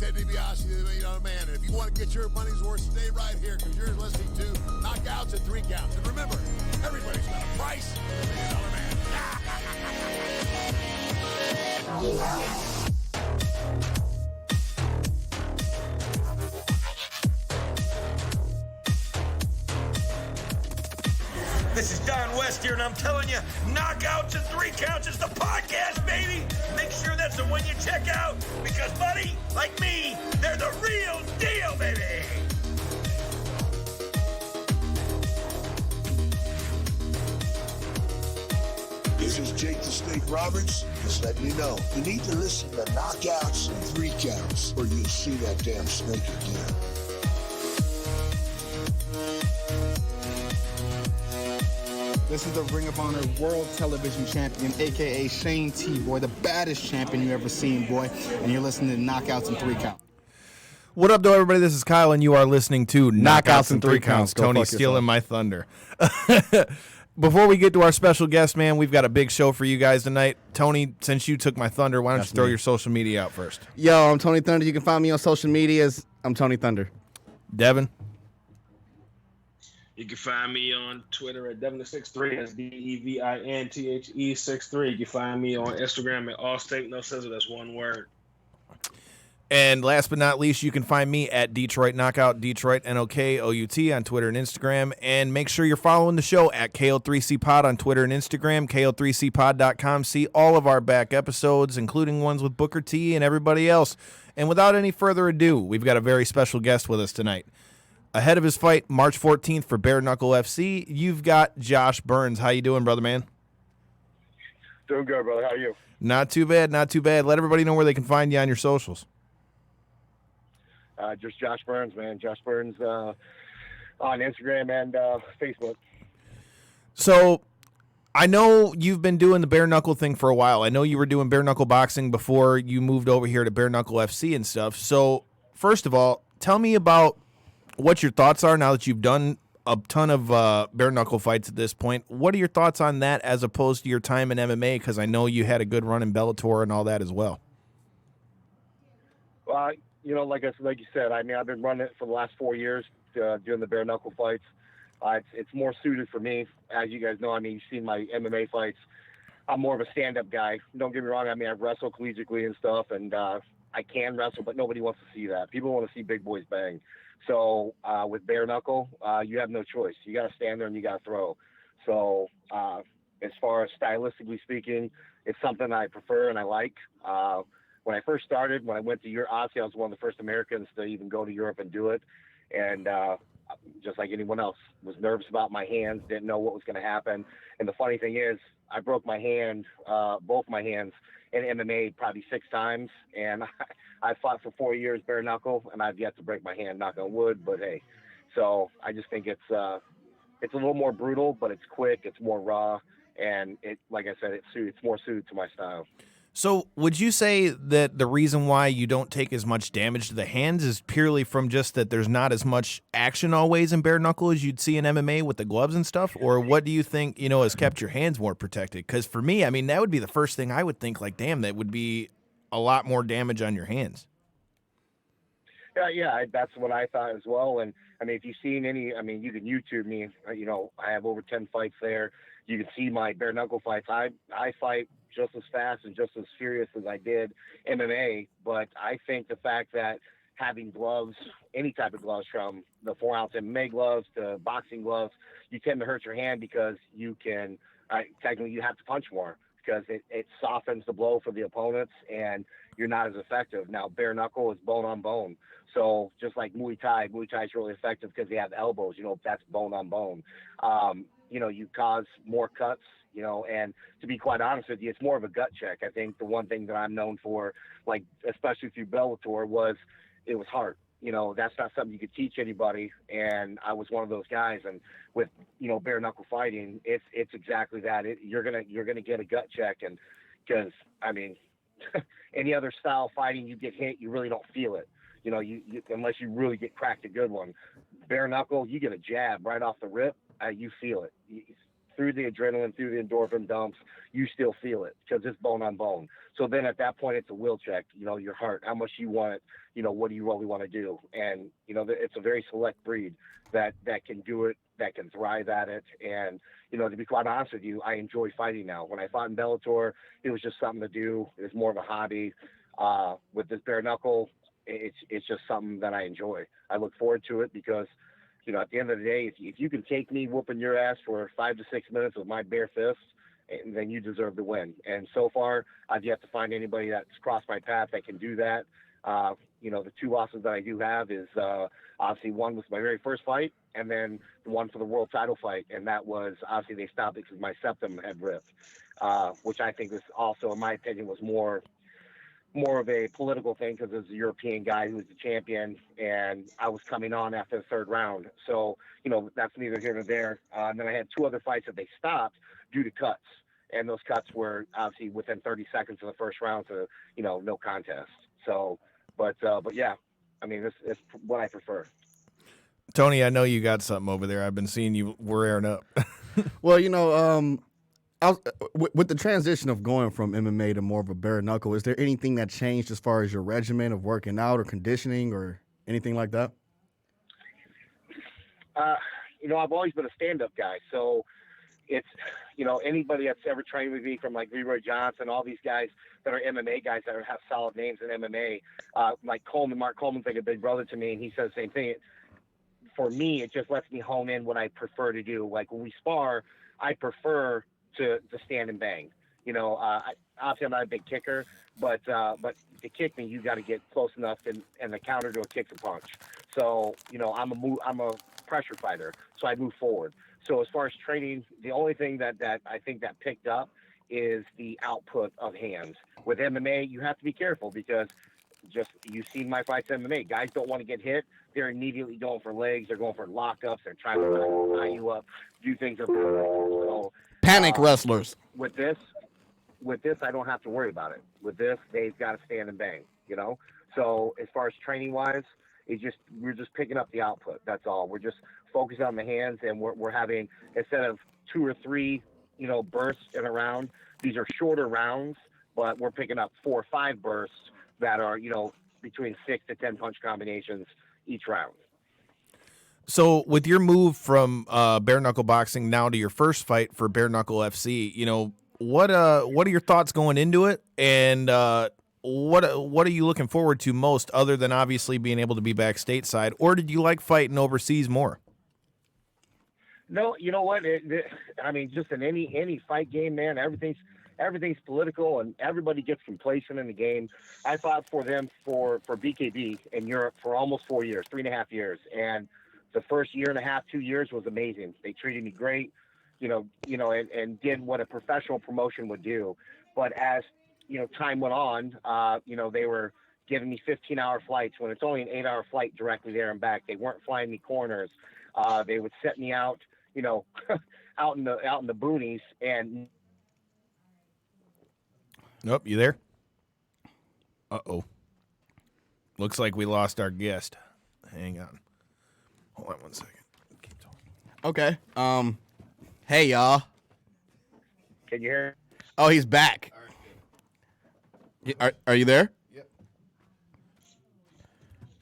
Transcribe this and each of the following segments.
Ted DiBiase, the $1 Million Man. And if you want to get your money's worth, stay right here because you're listening to Knockouts and 3 Counts. And remember, everybody's got a price for the $1 Million Man. This is Don West here, and I'm telling you, Knockouts and 3 Counts is the podcast, baby! Make sure that's the one you check out, because, buddy, like me, they're the real deal, baby! This is Jake the Snake Roberts, just letting you know, you need to listen to Knockouts and 3 Counts, or you'll see that damn snake again. This is the Ring of Honor World Television Champion, a.k.a. Shane T, boy, the baddest champion you ever seen, boy. And you're listening to Knockouts and 3 Count. What up, though, everybody? This is Kyle, and you are listening to Knockouts and 3 Counts. Go Tony fuck stealing yourself. my thunder. Before we get to our special guest, man, we've got a big show for you guys tonight. Tony, since you took my thunder, why don't you throw your social media out first? Yo, I'm Tony Thunder. You can find me on social medias. I'm Tony Thunder. Devin? You can find me on Twitter at Devin63. That's DEVINTHE63. You can find me on Instagram at Allstate No Scissor. That's one word. And last but not least, you can find me at Detroit Knockout, Detroit NOKOUT on Twitter and Instagram. And make sure you're following the show at KO3C Pod on Twitter and Instagram, KO3CPod.com. See all of our back episodes, including ones with Booker T and everybody else. And without any further ado, we've got a very special guest with us tonight. Ahead of his fight, March 14th for Bare Knuckle FC, you've got Josh Burns. How you doing, brother man? Doing good, brother. How are you? Not too bad, not too bad. Let everybody know where they can find you on your socials. Just Josh Burns, man. Josh Burns on Instagram and Facebook. So, I know you've been doing the bare knuckle thing for a while. I know you were doing bare knuckle boxing before you moved over here to Bare Knuckle FC and stuff. So, first of all, tell me about what your thoughts are now that you've done a ton of bare knuckle fights at this point. What are your thoughts on that as opposed to your time in MMA? Because I know you had a good run in Bellator and all that as well. Well, you know, like you said, I mean, I've been running it for the last 4 years, doing the bare knuckle fights. It's more suited for me, as you guys know. I mean, you've seen my MMA fights. I'm more of a stand-up guy. Don't get me wrong. I mean, I wrestle collegiately and stuff, and I can wrestle, but nobody wants to see that. People want to see big boys bang. So with bare knuckle, you have no choice. You got to stand there and you got to throw. So as far as stylistically speaking, it's something I prefer and I like. When I first started, when I went to Europe, obviously I was one of the first Americans to even go to Europe and do it. And just like anyone else, was nervous about my hands, didn't know what was going to happen. And the funny thing is, I broke my hand, both my hands, in MMA probably 6 times. And I fought for 4 years bare knuckle, and I've yet to break my hand, knock on wood. But hey, so I just think it's a little more brutal, but it's quick, it's more raw, and it, like I said, it's more suited to my style. So would you say that the reason why you don't take as much damage to the hands is purely from just that there's not as much action always in bare knuckle as you'd see in MMA with the gloves and stuff? Or what do you think, has kept your hands more protected? Because for me, I mean, that would be the first thing I would think, like, damn, that would be a lot more damage on your hands. Yeah, that's what I thought as well. And I mean, if you've seen any, I mean, you can YouTube me, I have over 10 fights there. You can see my bare knuckle fights. I fight just as fast and just as furious as I did MMA, but I think the fact that having gloves, any type of gloves, from the 4-ounce MMA gloves to boxing gloves, you tend to hurt your hand because you can, technically you have to punch more because it softens the blow for the opponents and you're not as effective. Now, bare knuckle is bone on bone. So just like Muay Thai is really effective because they have elbows, that's bone on bone. You cause more cuts, and to be quite honest with you, it's more of a gut check. I think the one thing that I'm known for, like, especially through Bellator, was it was hard. That's not something you could teach anybody. And I was one of those guys. And with, bare knuckle fighting, it's exactly that. You're going to get a gut check. And because, I mean, any other style fighting, you get hit, you really don't feel it. You unless you really get cracked a good one. Bare knuckle, you get a jab right off the rip, you feel it. through the adrenaline, through the endorphin dumps, you still feel it because it's bone on bone. So then at that point, it's a will check, your heart, how much you want it, what do you really want to do? And, it's a very select breed that can do it, that can thrive at it. And, to be quite honest with you, I enjoy fighting now. When I fought in Bellator, it was just something to do. It was more of a hobby. With this bare knuckle, it's just something that I enjoy. I look forward to it because, at the end of the day, if you can take me whooping your ass for 5 to 6 minutes with my bare fists, then you deserve to win. And so far, I've yet to find anybody that's crossed my path that can do that. The 2 losses that I do have is obviously one was my very first fight, and then the one for the world title fight, and that was obviously they stopped it because my septum had ripped, which I think was also, in my opinion, was more of a political thing because there's a European guy who was the champion, and I was coming on after the 3rd round. So, that's neither here nor there. And then I had 2 other fights that they stopped due to cuts, and those cuts were obviously within 30 seconds of the 1st round, so, no contest. So, but yeah, I mean, it's what I prefer. Tony, I know you got something over there. I've been seeing you rearing up. Well, with the transition of going from MMA to more of a bare knuckle, is there anything that changed as far as your regimen of working out or conditioning or anything like that? I've always been a stand-up guy, so it's, anybody that's ever trained with me from like Leroy Johnson, all these guys that are MMA guys that have solid names in MMA, like Mark Coleman's like a big brother to me, and he says the same thing. For me, it just lets me hone in what I prefer to do. Like when we spar, I prefer to stand and bang. Obviously I'm not a big kicker, but to kick me, you got to get close enough and the counter to a kick's a punch. So I'm a pressure fighter, so I move forward. So as far as training, the only thing that I think that picked up is the output of hands. With MMA, you have to be careful because you've seen my fights in MMA. Guys don't want to get hit. They're immediately going for legs. They're going for lockups. They're trying to tie you up, do things of so, Panic wrestlers. With this, I don't have to worry about it. With this, they've got to stand and bang, So as far as training wise, we're just picking up the output. That's all. We're just focusing on the hands, and we're having, instead of 2 or 3, bursts in a round, these are shorter rounds, but we're picking up 4 or 5 bursts that are, between 6 to 10 punch combinations each round. So with your move from bare knuckle boxing now to your first fight for Bare Knuckle FC, what are your thoughts going into it, and what are you looking forward to most, other than obviously being able to be back stateside, or did you like fighting overseas more? No, you know what? Just in any fight game, man, everything's political, and everybody gets complacent in the game. I fought for them for BKB in Europe for almost 4 years, 3.5 years, and the first 1.5 years, 2 years was amazing. They treated me great, and did what a professional promotion would do. But as time went on, they were giving me 15-hour flights when it's only an 8-hour flight directly there and back. They weren't flying me corners. They would set me out, out in the boonies. And Nope, you there? Uh-oh. Looks like we lost our guest. Hang on. Hold on 1 second. Keep talking. Okay. Hey, y'all. can you hear? Oh, he's back. Are you there? Yep.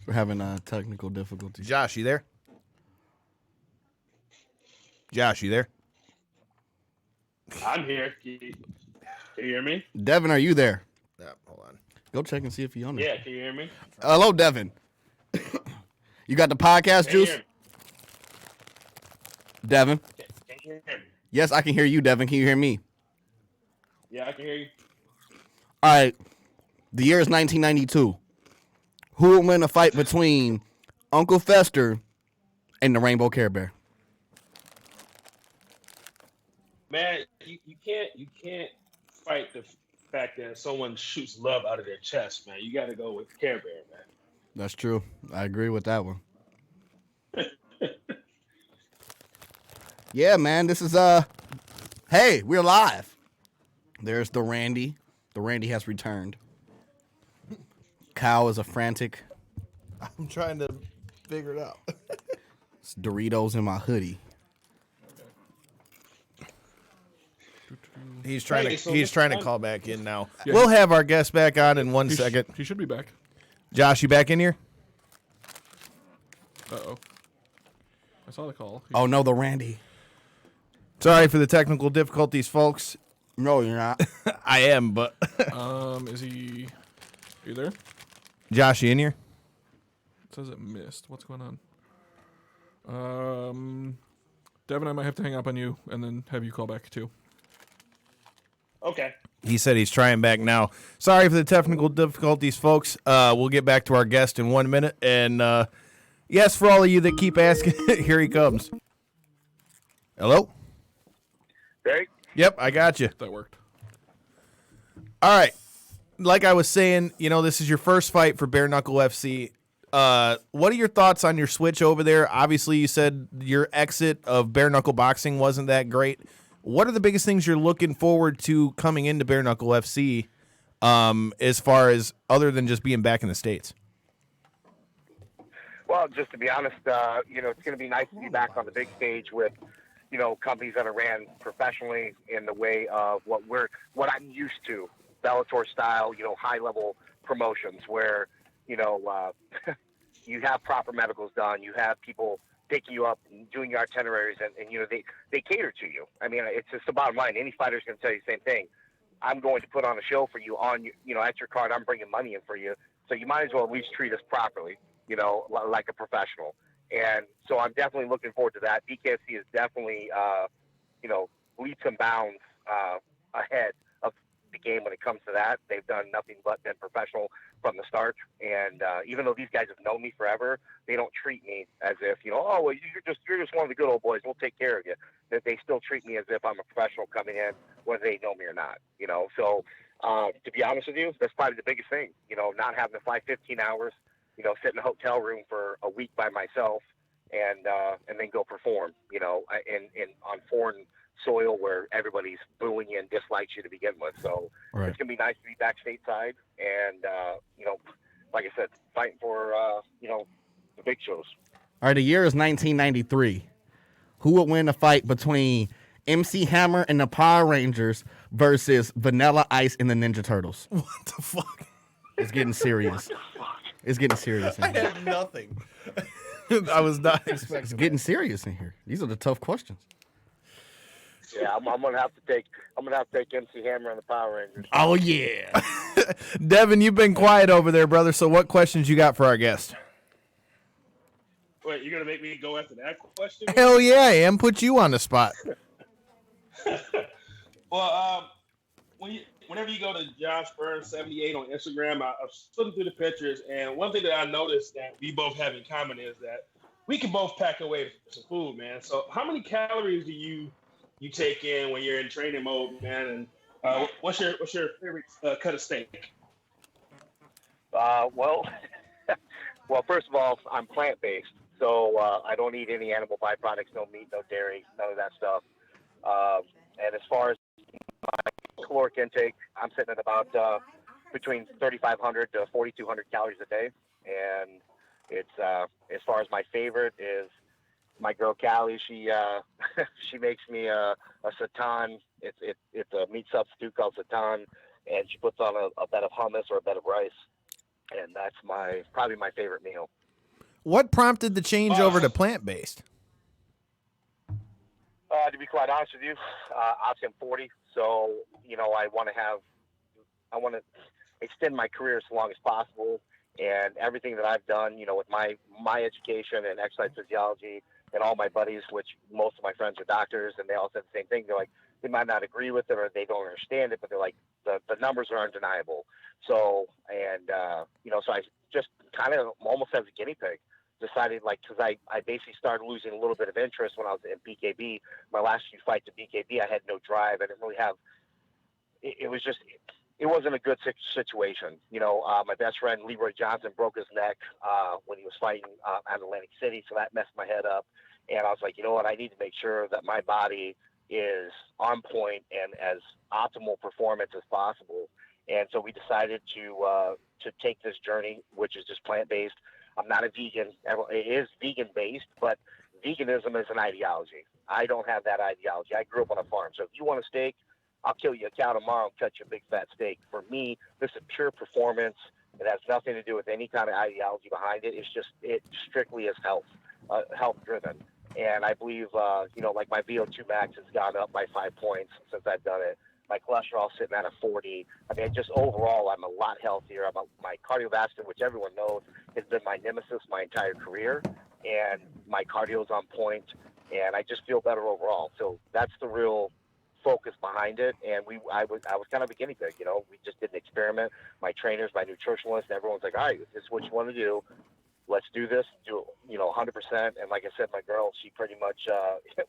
We're having technical difficulties. Josh, you there? Josh, you there? I'm here. Can you hear me? Devin, are you there? Yeah, hold on. Go check and see if he's on there. Yeah, can you hear me? Hello, Devin. You got the podcast Can you juice? hear me? Devin? Can you hear me? Yes, I can hear you, Devin. Can you hear me? Yeah, I can hear you. All right. The year is 1992. Who will win a fight between Uncle Fester and the Rainbow Care Bear? Man, you can't fight the fact that someone shoots love out of their chest, man. You got to go with Care Bear, man. That's true. I agree with that one. Yeah, man. This is hey, we're live. There's the Randy. The Randy has returned. Kyle is a frantic. I'm trying to figure it out. It's Doritos in my hoodie. He's trying to call back in now. Yeah. We'll have our guest back on in 1 second. He should be back. Josh, you back in here? Uh-oh. I saw the call. Oh, no, the Randy. Sorry for the technical difficulties, folks. No, you're not. I am, but Is he... Are you there? Josh, you in here? It says it missed. What's going on? Devin, I might have to hang up on you and then have you call back too. Okay. He said he's trying back now. Sorry for the technical difficulties, folks. We'll get back to our guest in 1 minute. And yes, for all of you that keep asking, here he comes. Hello? Right? Yep, I got you. That worked. All right. Like I was saying, this is your first fight for Bare Knuckle FC. What are your thoughts on your switch over there? Obviously, you said your exit of Bare Knuckle Boxing wasn't that great. What are the biggest things you're looking forward to coming into Bare Knuckle FC as far as other than just being back in the States? Well, just to be honest, it's going to be nice to be back on the big stage with, companies that are ran professionally in the way of what I'm used to, Bellator style, high level promotions where, you have proper medicals done, you have people picking you up and doing your itineraries, and they cater to you. I mean, it's just the bottom line. Any fighter's going to tell you the same thing. I'm going to put on a show for you on, at your card. I'm bringing money in for you. So you might as well at least treat us properly, like a professional. And so I'm definitely looking forward to that. BKFC is definitely, leaps and bounds ahead of the game when it comes to that. They've done nothing but been professional from the start. And even though these guys have known me forever, they don't treat me as if, oh, well, you're just one of the good old boys. We'll take care of you. That they still treat me as if I'm a professional coming in, whether they know me or not. So to be honest with you, that's probably the biggest thing. Not having to fly 15 hours. Sit in a hotel room for a week by myself, and then go perform. In on foreign soil where everybody's booing you and dislikes you to begin with. So It's gonna be nice to be back stateside, and like I said, fighting for the big shows. All right, the year is 1993. Who would win a fight between MC Hammer and the Power Rangers versus Vanilla Ice and the Ninja Turtles? What the fuck? It's getting serious. It's getting serious in I here. had nothing. I was not expecting. It's getting serious in here. These are the tough questions. Yeah, I'm gonna have to take MC Hammer and the Power Rangers. Oh yeah. Devin, you've been quiet over there, brother. So what questions you got for our guest? Wait, you're gonna make me go after that question? Hell yeah, I am. Put you on the spot. Well, whenever you go to Josh Burns 78 on Instagram, I'm flipping through the pictures, and one thing that I noticed that we both have in common is that we can both pack away some food, man. So how many calories do you take in when you're in training mode, man? And what's your favorite cut of steak? Well, first of all, I'm plant-based, so I don't eat any animal byproducts, no meat, no dairy, none of that stuff. And as far as my caloric intake, I'm sitting at about between 3,500 to 4,200 calories a day. And it's as far as my favorite is my girl Callie. She makes me a seitan. It's a meat substitute called seitan, and she puts on a bed of hummus or a bed of rice, and that's probably my favorite meal. What prompted the change over to plant-based? To be quite honest with you, obviously I'm 40, so I want to extend my career as long as possible, and everything that I've done, with my education and exercise physiology, and all my buddies, which most of my friends are doctors, and they all said the same thing. They're like, they might not agree with it or they don't understand it, but they're like, the numbers are undeniable. So, so I just kind of almost as a guinea pig decided, because I basically started losing a little bit of interest when I was in BKB. My last few fights at BKB, I had no drive. I didn't really have, it wasn't a good situation. My best friend Leroy Johnson broke his neck when he was fighting at Atlantic City, so that messed my head up. And I was like, you know what, I need to make sure that my body is on point and as optimal performance as possible. And so we decided to take this journey, which is just plant-based. I'm not a vegan. It is vegan-based, but veganism is an ideology. I don't have that ideology. I grew up on a farm. So if you want a steak, I'll kill you a cow tomorrow and cut you a big fat steak. For me, this is pure performance. It has nothing to do with any kind of ideology behind it. It strictly is health driven. And I believe, like my VO2 max has gone up by 5 points since I've done it. My cholesterol sitting at a 40. I mean, just overall, I'm a lot healthier. My cardiovascular, which everyone knows, has been my nemesis my entire career, and my cardio's on point, and I just feel better overall. So that's the real focus behind it. And I was kind of a guinea pig. We just did an experiment. My trainers, my nutritionist, everyone's like, all right, if this is what you want to do, let's do this, do it, 100%. And like I said, my girl, she pretty much,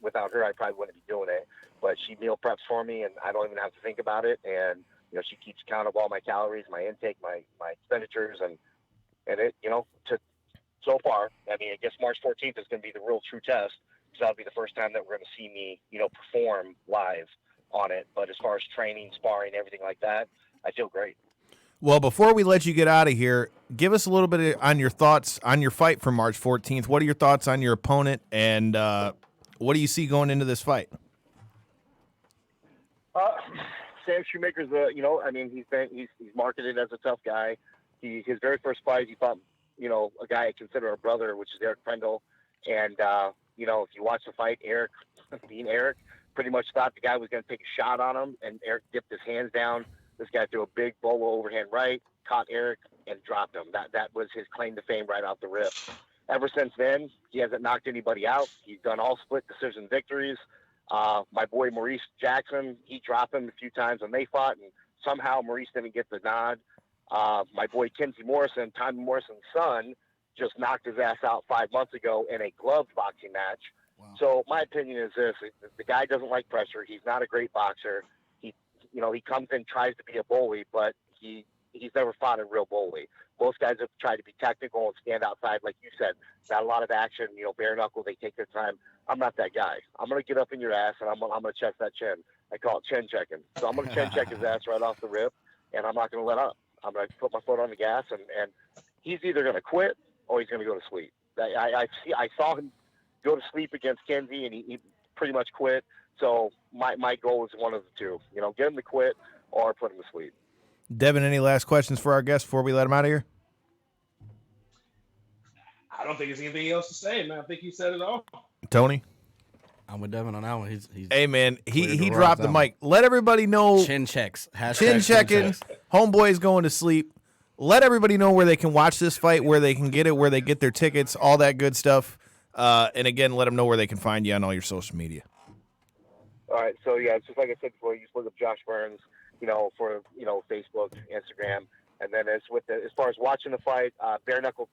without her, I probably wouldn't be doing it. But she meal preps for me, and I don't even have to think about it. And, she keeps count of all my calories, my intake, my expenditures, and it, so far, I mean, I guess March 14th is going to be the real true test, because that'll be the first time that we're going to see me, perform live on it. But as far as training, sparring, everything like that, I feel great. Well, before we let you get out of here, give us a little bit on your thoughts on your fight for March 14th. What are your thoughts on your opponent, and what do you see going into this fight? Sam Shoemaker's, he's marketed as a tough guy. His very first fight, he fought, a guy I consider a brother, which is Eric Prendel. And, if you watch the fight, Eric, being Eric, pretty much thought the guy was going to take a shot on him, and Eric dipped his hands down. This guy threw a big bolo overhand right, caught Eric, and dropped him. That was his claim to fame right off the rip. Ever since then, he hasn't knocked anybody out. He's done all split decision victories. My boy Maurice Jackson, he dropped him a few times when they fought, and somehow Maurice didn't get the nod. My boy Kenzie Morrison, Tommy Morrison's son, just knocked his ass out 5 months ago in a gloved boxing match. Wow. So my opinion is this: the guy doesn't like pressure. He's not a great boxer. He comes in, tries to be a bully, but he's never fought a real bully. Most guys have tried to be technical and stand outside, like you said. Not a lot of action, bare knuckle. They take their time. I'm not that guy. I'm going to get up in your ass, and I'm going to check that chin. I call it chin checking. So I'm going to chin check his ass right off the rip, and I'm not going to let up. I'm going to put my foot on the gas, and he's either going to quit or he's going to go to sleep. I saw him go to sleep against Kenzie, and he pretty much quit. So my goal is one of the two, get him to quit or put him to sleep. Devin, any last questions for our guest before we let him out of here? I don't think there's anything else to say, man. I think he said it all. Tony? I'm with Devin on that one. He's hey, man, he dropped the mic. Let everybody know. Chin checks. Chin checking. Homeboy's going to sleep. Let everybody know where they can watch this fight, where they can get it, where they get their tickets, all that good stuff. And again, let them know where they can find you on all your social media. All right, so yeah, it's just like I said before. You just look up Josh Burns, for Facebook, Instagram, and then as far as watching the fight, Bare Knuckle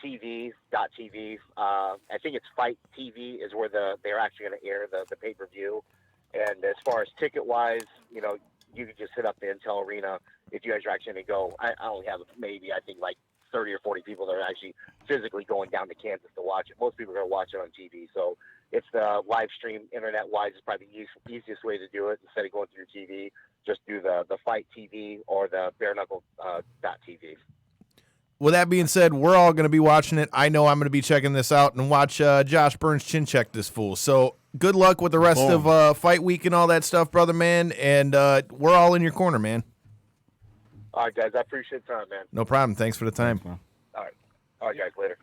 TV.tv. I think it's Fight TV is where they're actually going to air the pay-per-view. And as far as ticket wise, you can just hit up the Intel Arena if you guys are actually going to go. I only have maybe I think like 30 or 40 people that are actually physically going down to Kansas to watch it. Most people are going to watch it on TV. So it's the live stream internet-wise is probably the easiest way to do it. Instead of going through your TV, just do the Fight TV or the Bare Knuckle .tv. With that being said, we're all going to be watching it. I know I'm going to be checking this out and watch Josh Burns chin check this fool. So good luck with the rest of fight week and all that stuff, brother man. And we're all in your corner, man. All right, guys. I appreciate the time, man. No problem. Thanks for the time. All right, guys. Later.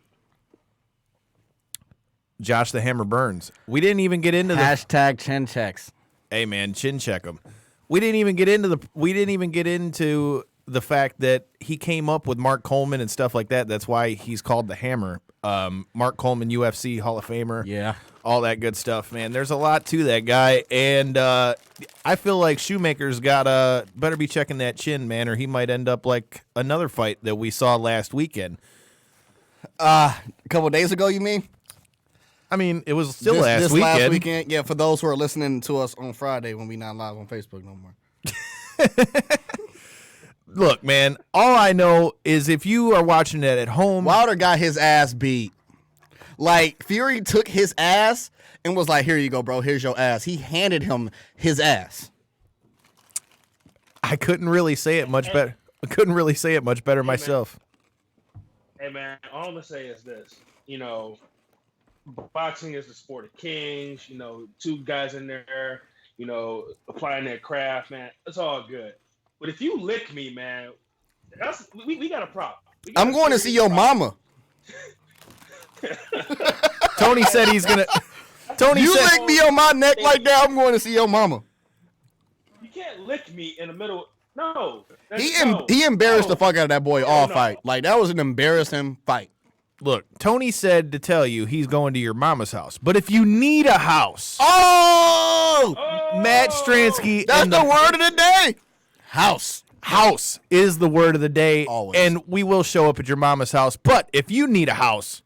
Josh the Hammer Burns. We didn't even get into hashtag chin checks. Hey man, chin check them. We didn't even get into the fact that he came up with Mark Coleman and stuff like that. That's why he's called the Hammer. Mark Coleman, UFC Hall of Famer. Yeah. All that good stuff, man. There's a lot to that guy. And I feel like Shoemaker's got better be checking that chin, man, or he might end up like another fight that we saw last weekend. A couple of days ago, you mean? I mean, it was still last weekend. Yeah, for those who are listening to us on Friday when we not live on Facebook no more. Look, man, all I know is if you are watching it at home. Wilder got his ass beat. Like, Fury took his ass and was like, here you go, bro. Here's your ass. He handed him his ass. I couldn't really say it much better. I couldn't really say it much better myself. Hey, man, all I'm going to say is this. Boxing is the sport of kings. Two guys in there, applying their craft, man, it's all good. But if you lick me, man, we got a problem. I'm going to see your mama. Tony said he's gonna. Tony You said, lick me on my neck like that, I'm going to see your mama. You can't lick me in the middle. No. He embarrassed the fuck out of that boy all fight. Like, that was an embarrassing fight. Look, Tony said to tell you he's going to your mama's house. But if you need a house, Matt Stransky. That's the word of the day. House is the word of the day. Always. And we will show up at your mama's house. But if you need a house,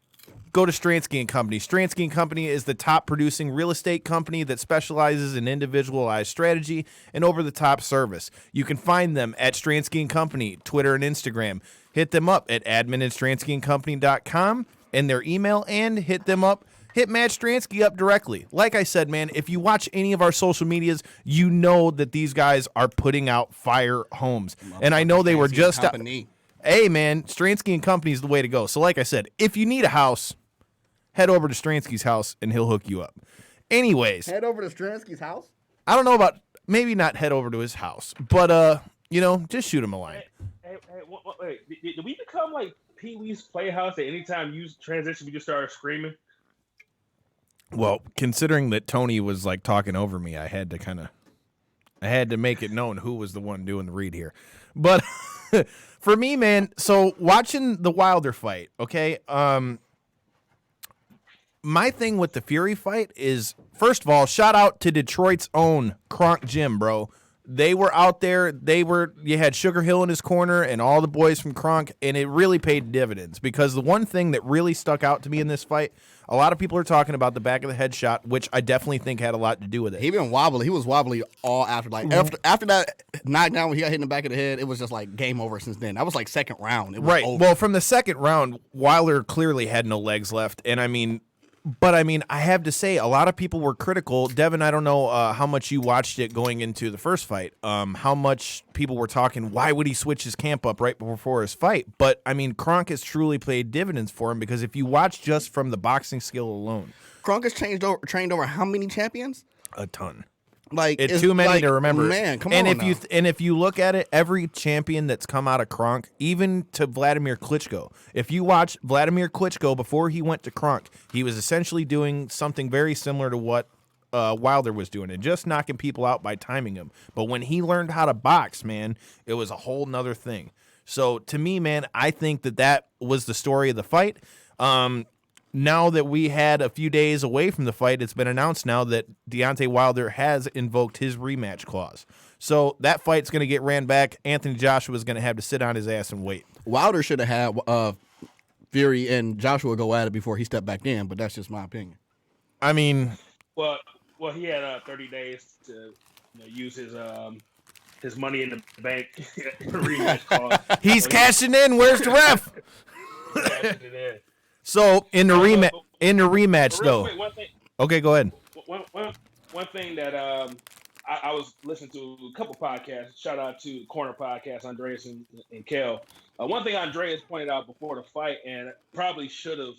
go to Stransky & Company. Stransky & Company is the top producing real estate company that specializes in individualized strategy and over-the-top service. You can find them at Stransky & Company, Twitter and Instagram. Hit them up at admin@stranskyandcompany.com and their email, and hit Matt Stransky up directly. Like I said, man, if you watch any of our social medias, you know that these guys are putting out fire homes. And I know they were just out. Hey, man, Stransky & Company is the way to go. So like I said, if you need a house, head over to Stransky's house, and he'll hook you up. Anyways. Head over to Stransky's house? I don't know about, maybe not head over to his house, but, just shoot him a line. Wait, did we become like Pee Wee's Playhouse at any time you transition, we just started screaming? Well, considering that Tony was, like, talking over me, I had to make it known who was the one doing the read here. But for me, man, so watching the Wilder fight, okay, my thing with the Fury fight is, first of all, shout out to Detroit's own Kronk Gym, bro. They were out there. You had Sugar Hill in his corner and all the boys from Kronk, and it really paid dividends because the one thing that really stuck out to me in this fight, a lot of people are talking about the back of the head shot, which I definitely think had a lot to do with it. He been wobbly. He was wobbly all after. Like after that knockdown when he got hit in the back of the head, it was just like game over since then. That was like second round. It was right. over. Well, from the second round, Wilder clearly had no legs left, and I have to say, a lot of people were critical. Devin, I don't know how much you watched it going into the first fight, how much people were talking, why would he switch his camp up right before his fight? But, Kronk has truly played dividends for him because if you watch just from the boxing skill alone. Kronk has trained over how many champions? A ton. Like, it's too many to remember. Man, come on. And if you look at it, every champion that's come out of Kronk, even to Vladimir Klitschko, if you watch Vladimir Klitschko before he went to Kronk, he was essentially doing something very similar to what Wilder was doing, and just knocking people out by timing them. But when he learned how to box, man, it was a whole nother thing. So to me, man, I think that was the story of the fight. Now that we had a few days away from the fight, it's been announced now that Deontay Wilder has invoked his rematch clause. So that fight's going to get ran back. Anthony Joshua is going to have to sit on his ass and wait. Wilder should have had Fury and Joshua go at it before he stepped back in, but that's just my opinion. Well, he had 30 days to use his money in the bank rematch clause. He's cashing in. Where's the ref? Cashing it in. So in the rematch, though. Quick, one thing, okay, go ahead. One thing that I was listening to a couple podcasts. Shout out to Corner Podcast, Andreas and Kel. One thing Andreas pointed out before the fight, and probably should have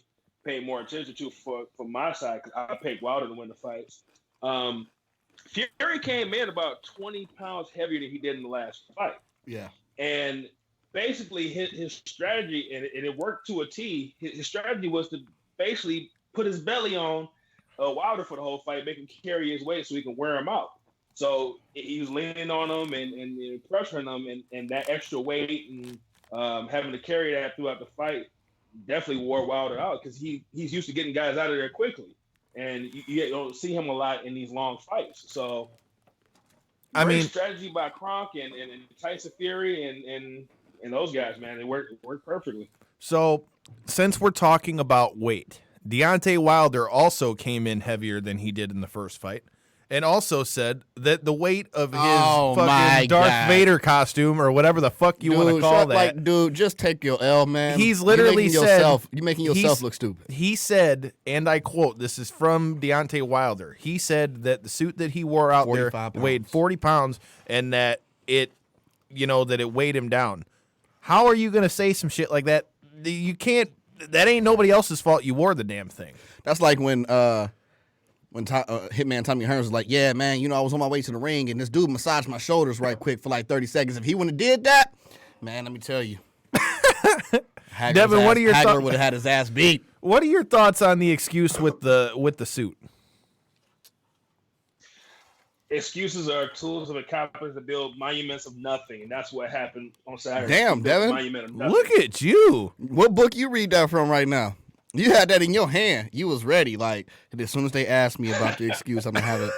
paid more attention to for my side, because I picked Wilder to win the fights. Fury came in about 20 pounds heavier than he did in the last fight. Yeah, and basically, his strategy, and it worked to a T, his strategy was to basically put his belly on Wilder for the whole fight, make him carry his weight so he can wear him out. So he was leaning on him and pressuring him, and that extra weight and having to carry that throughout the fight definitely wore Wilder out because he's used to getting guys out of there quickly. And you don't see him a lot in these long fights. So, strategy by Kronk and Tyson Fury and those guys, man, they work perfectly. So, since we're talking about weight, Deontay Wilder also came in heavier than he did in the first fight, and also said that the weight of his fucking Darth Vader costume or whatever the fuck you want to call that. Like, dude, just take your L, man. He's literally said you're making yourself look stupid. He said, and I quote, this is from Deontay Wilder. He said that the suit that he wore out there weighed 40 pounds, and that it weighed him down. How are you going to say some shit like that? You can't. That ain't nobody else's fault. You wore the damn thing. That's like when when Hitman Tommy Hearns was like, yeah, man, you know, I was on my way to the ring, and this dude massaged my shoulders right quick for like 30 seconds. If he wouldn't have did that, man, let me tell you. Devin, what are your Hagler would have had his ass beat. What are your thoughts on the excuse with the suit? Excuses are tools of incompetence to build monuments of nothing, and that's what happened on Saturday. Damn, Devin. Monument of nothing. Look at you. What book you read that from right now? You had that in your hand. You was ready. Like, and as soon as they asked me about the excuse, I'm going to have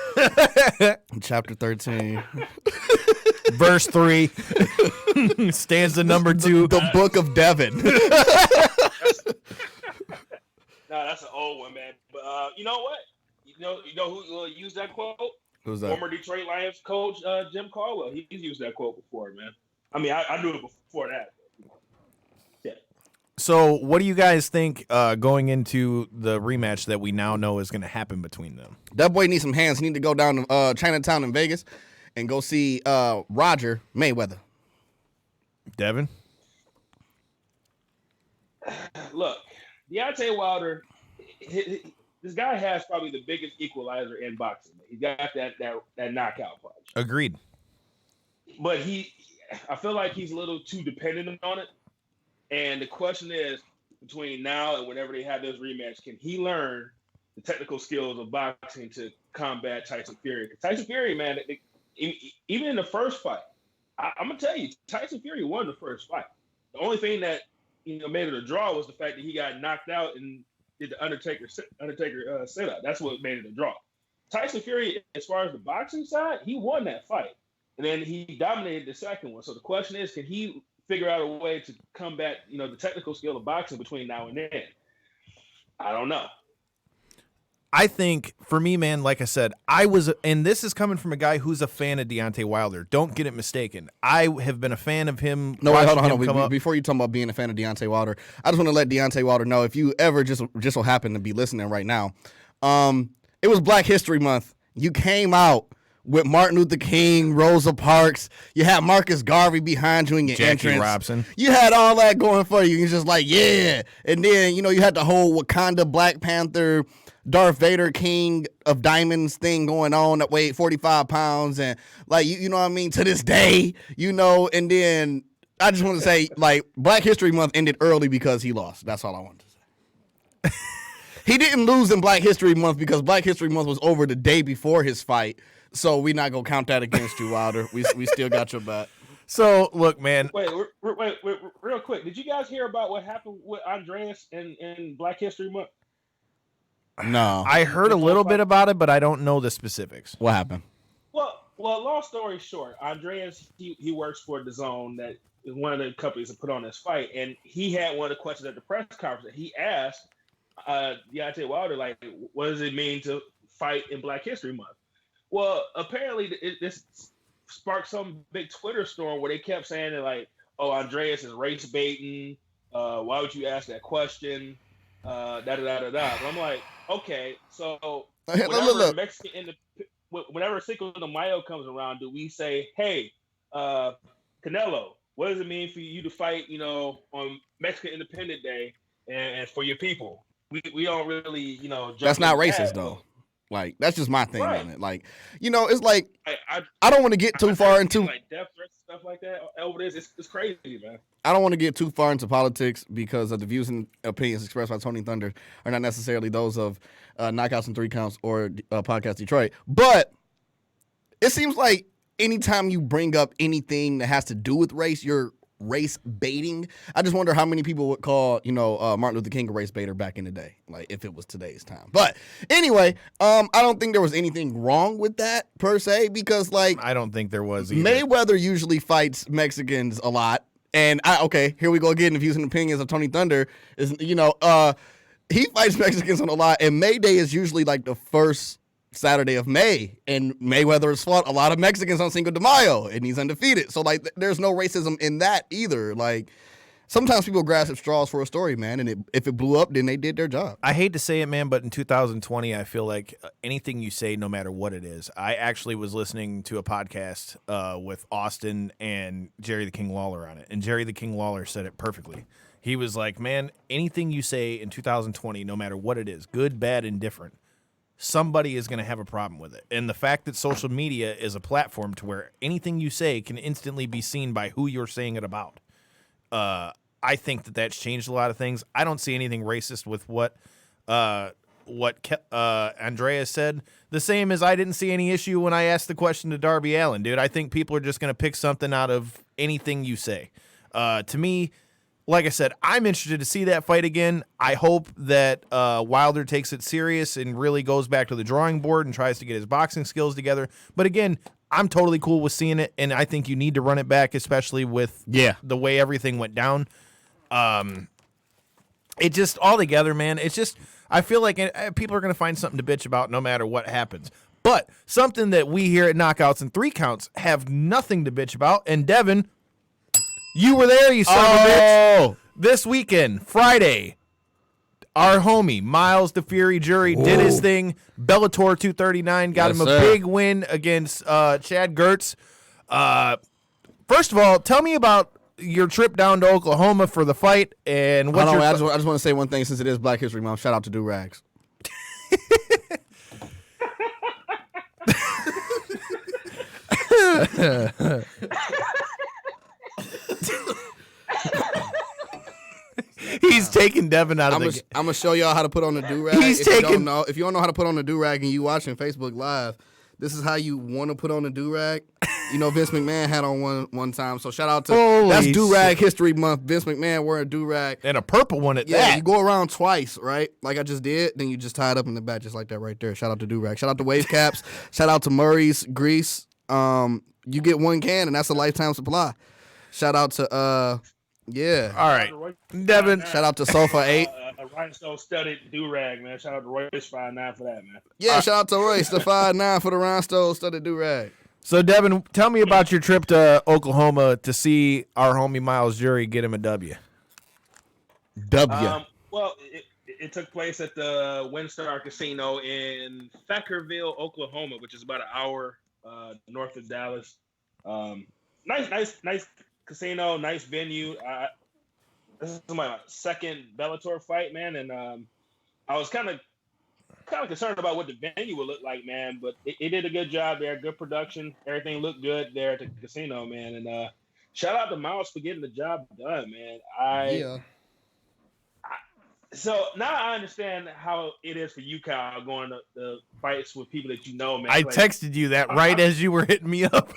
it. Chapter 13. Verse 3. Stanza number 2. The book of Devin. No, that's an old one, man. But you know what? You know who used that quote? Who's that? Former Detroit Lions coach Jim Caldwell. He's used that quote before, man. I mean, I knew it before that. Yeah. So what do you guys think going into the rematch that we now know is going to happen between them? That boy needs some hands. He need to go down to Chinatown in Vegas and go see Roger Mayweather. Devin? Look, Deontay Wilder, this guy has probably the biggest equalizer in boxing. He got that knockout punch. Agreed. But I feel like he's a little too dependent on it. And the question is, between now and whenever they have this rematch, can he learn the technical skills of boxing to combat Tyson Fury? Because Tyson Fury, man, even in the first fight, I'm gonna tell you, Tyson Fury won the first fight. The only thing that made it a draw was the fact that he got knocked out and did the Undertaker sit up. That's what made it a draw. Tyson Fury, as far as the boxing side, he won that fight, and then he dominated the second one. So the question is, can he figure out a way to combat, the technical skill of boxing between now and then? I don't know. I think, for me, man, like I said, and this is coming from a guy who's a fan of Deontay Wilder. Don't get it mistaken. I have been a fan of him. No, wait, hold on. Before you talk about being a fan of Deontay Wilder, I just want to let Deontay Wilder know, if you ever just so happen to be listening right now, it was Black History Month. You came out with Martin Luther King, Rosa Parks. You had Marcus Garvey behind you in your Jackie entrance. Robinson. You had all that going for you. You're just like, yeah. And then, you had the whole Wakanda Black Panther, Darth Vader King of Diamonds thing going on that weighed 45 pounds. And, like, you know what I mean? To this day, and then I just want to say, like, Black History Month ended early because he lost. That's all I wanted to say. He didn't lose in Black History Month because Black History Month was over the day before his fight. So we're not going to count that against you, Wilder. We still got your back. So, look, man. Wait, real quick. Did you guys hear about what happened with Andreas in Black History Month? No. I heard a little bit about it, but I don't know the specifics. What happened? Well, long story short, Andreas, he works for DAZN, that is one of the companies that put on this fight, and he had one of the questions at the press conference that he asked Deontay Wilder, like, what does it mean to fight in Black History Month? Well, apparently this sparked some big Twitter storm where they kept saying that, like, oh, Andreas is race baiting. Why would you ask that question? But I'm like, okay, so whenever Cinco de Mayo comes around, do we say, hey, Canelo, what does it mean for you to fight, on Mexican Independence Day and for your people? We don't really, jump that's not racist, that, though. Like, that's just my thing right. on it. Like, it's like, I don't want to get too far into like death threats and stuff like that over this. It's crazy, man. I don't want to get too far into politics because of the views and opinions expressed by Tony Thunder are not necessarily those of Knockouts and Three Counts or Podcast Detroit. But it seems like anytime you bring up anything that has to do with race, you're race baiting. I just wonder how many people would call, Martin Luther King a race baiter back in the day, like if it was today's time. But anyway, I don't think there was anything wrong with that per se, because, like, I don't think there was either. Mayweather usually fights Mexicans a lot. And here we go again. The views and opinions of Tony Thunder is, he fights Mexicans on a lot, and May Day is usually like the first Saturday of May, and Mayweather has fought a lot of Mexicans on Cinco de Mayo, and he's undefeated. So, like, there's no racism in that either. Like, sometimes people grasp at straws for a story, man, and if it blew up, then they did their job. I hate to say it, man, but in 2020, I feel like anything you say, no matter what it is. I actually was listening to a podcast with Austin and Jerry the King Lawler on it, and Jerry the King Lawler said it perfectly. He was like, man, anything you say in 2020, no matter what it is, good, bad, indifferent, somebody is going to have a problem with it. And the fact that social media is a platform to where anything you say can instantly be seen by who you're saying it about. I think that's changed a lot of things. I don't see anything racist with what Andrea said. The same as I didn't see any issue when I asked the question to Darby Allin, dude. I think people are just going to pick something out of anything you say. To me, like I said, I'm interested to see that fight again. I hope that Wilder takes it serious and really goes back to the drawing board and tries to get his boxing skills together. But again, I'm totally cool with seeing it, and I think you need to run it back, especially with the way everything went down. It just, all together, man, it's just, I feel like people are going to find something to bitch about no matter what happens. But something that we here at Knockouts and 3 Counts have nothing to bitch about, and Devin, you were there, you son of a bitch. This weekend, Friday, our homie, Miles the Fury Jury, did his thing. Bellator 239, got him a big win against Chad Gertz. First of all, tell me about your trip down to Oklahoma for the fight, and what I just want to say one thing since it is Black History Month. Shout out to Do Rags. He's taking Devin out of I'm gonna show y'all how to put on the do-rag. If you don't know how to put on the do-rag and you watching Facebook Live, this is how you want to put on the do-rag. You know, Vince McMahon had on one time, so shout out to that's do-rag history month. Vince McMahon wearing a do-rag. And a purple one at that. Yeah, you go around twice, right? Like I just did, then you just tie it up in the back just like that right there. Shout out to do-rag. Shout out to Wave Caps. Shout out to Murray's Grease. You get one can, and that's a lifetime supply. Shout out to All right, Devin. Shout out to Sofa 8. A rhinestone studded do-rag, man. Shout out to Royce 5'9" for that, man. Yeah, shout out to Royce, the 5'9" for the rhinestone studded do-rag. So, Devin, tell me about your trip to Oklahoma to see our homie Miles Jury get him a W. Well, it took place at the WinStar Casino in Thackerville, Oklahoma, which is about an hour north of Dallas. Nice casino, nice venue. This is my second Bellator fight, man, and I was kind of concerned about what the venue would look like, man, but it did a good job there. Good production. Everything looked good there at the casino, man. And shout out to Miles for getting the job done, man. So now I understand how it is for you, Kyle, going to the fights with people that you know, man. I texted you that right as you were hitting me up.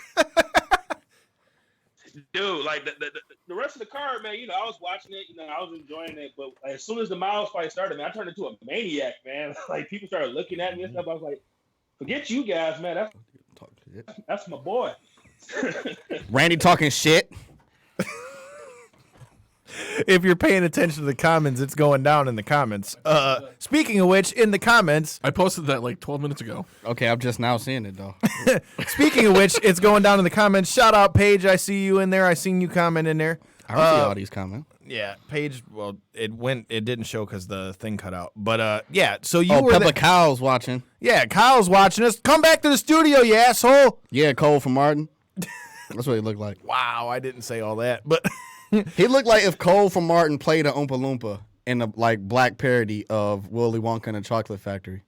Dude, like the rest of the card, man, I was watching it, I was enjoying it, but as soon as the Miles fight started, man, I turned into a maniac, man. Like, people started looking at me and stuff. I was like, forget you guys, man. That's my boy. Randy talking shit. If you're paying attention to the comments, it's going down in the comments. Speaking of which, in the comments, I posted that like 12 minutes ago. Okay, I'm just now seeing it though. Speaking of which, it's going down in the comments. Shout out Paige, I see you in there. I seen you comment in there. I don't see all these comments. Yeah, Paige. Well, it didn't show because the thing cut out. But yeah. So you were Peppa Kyle's watching. Yeah, Kyle's watching us. Come back to the studio, you asshole. Yeah, Cole from Martin. That's what he looked like. Wow, I didn't say all that, but. He looked like if Cole from Martin played an Oompa Loompa in a black parody of Willy Wonka and the Chocolate Factory.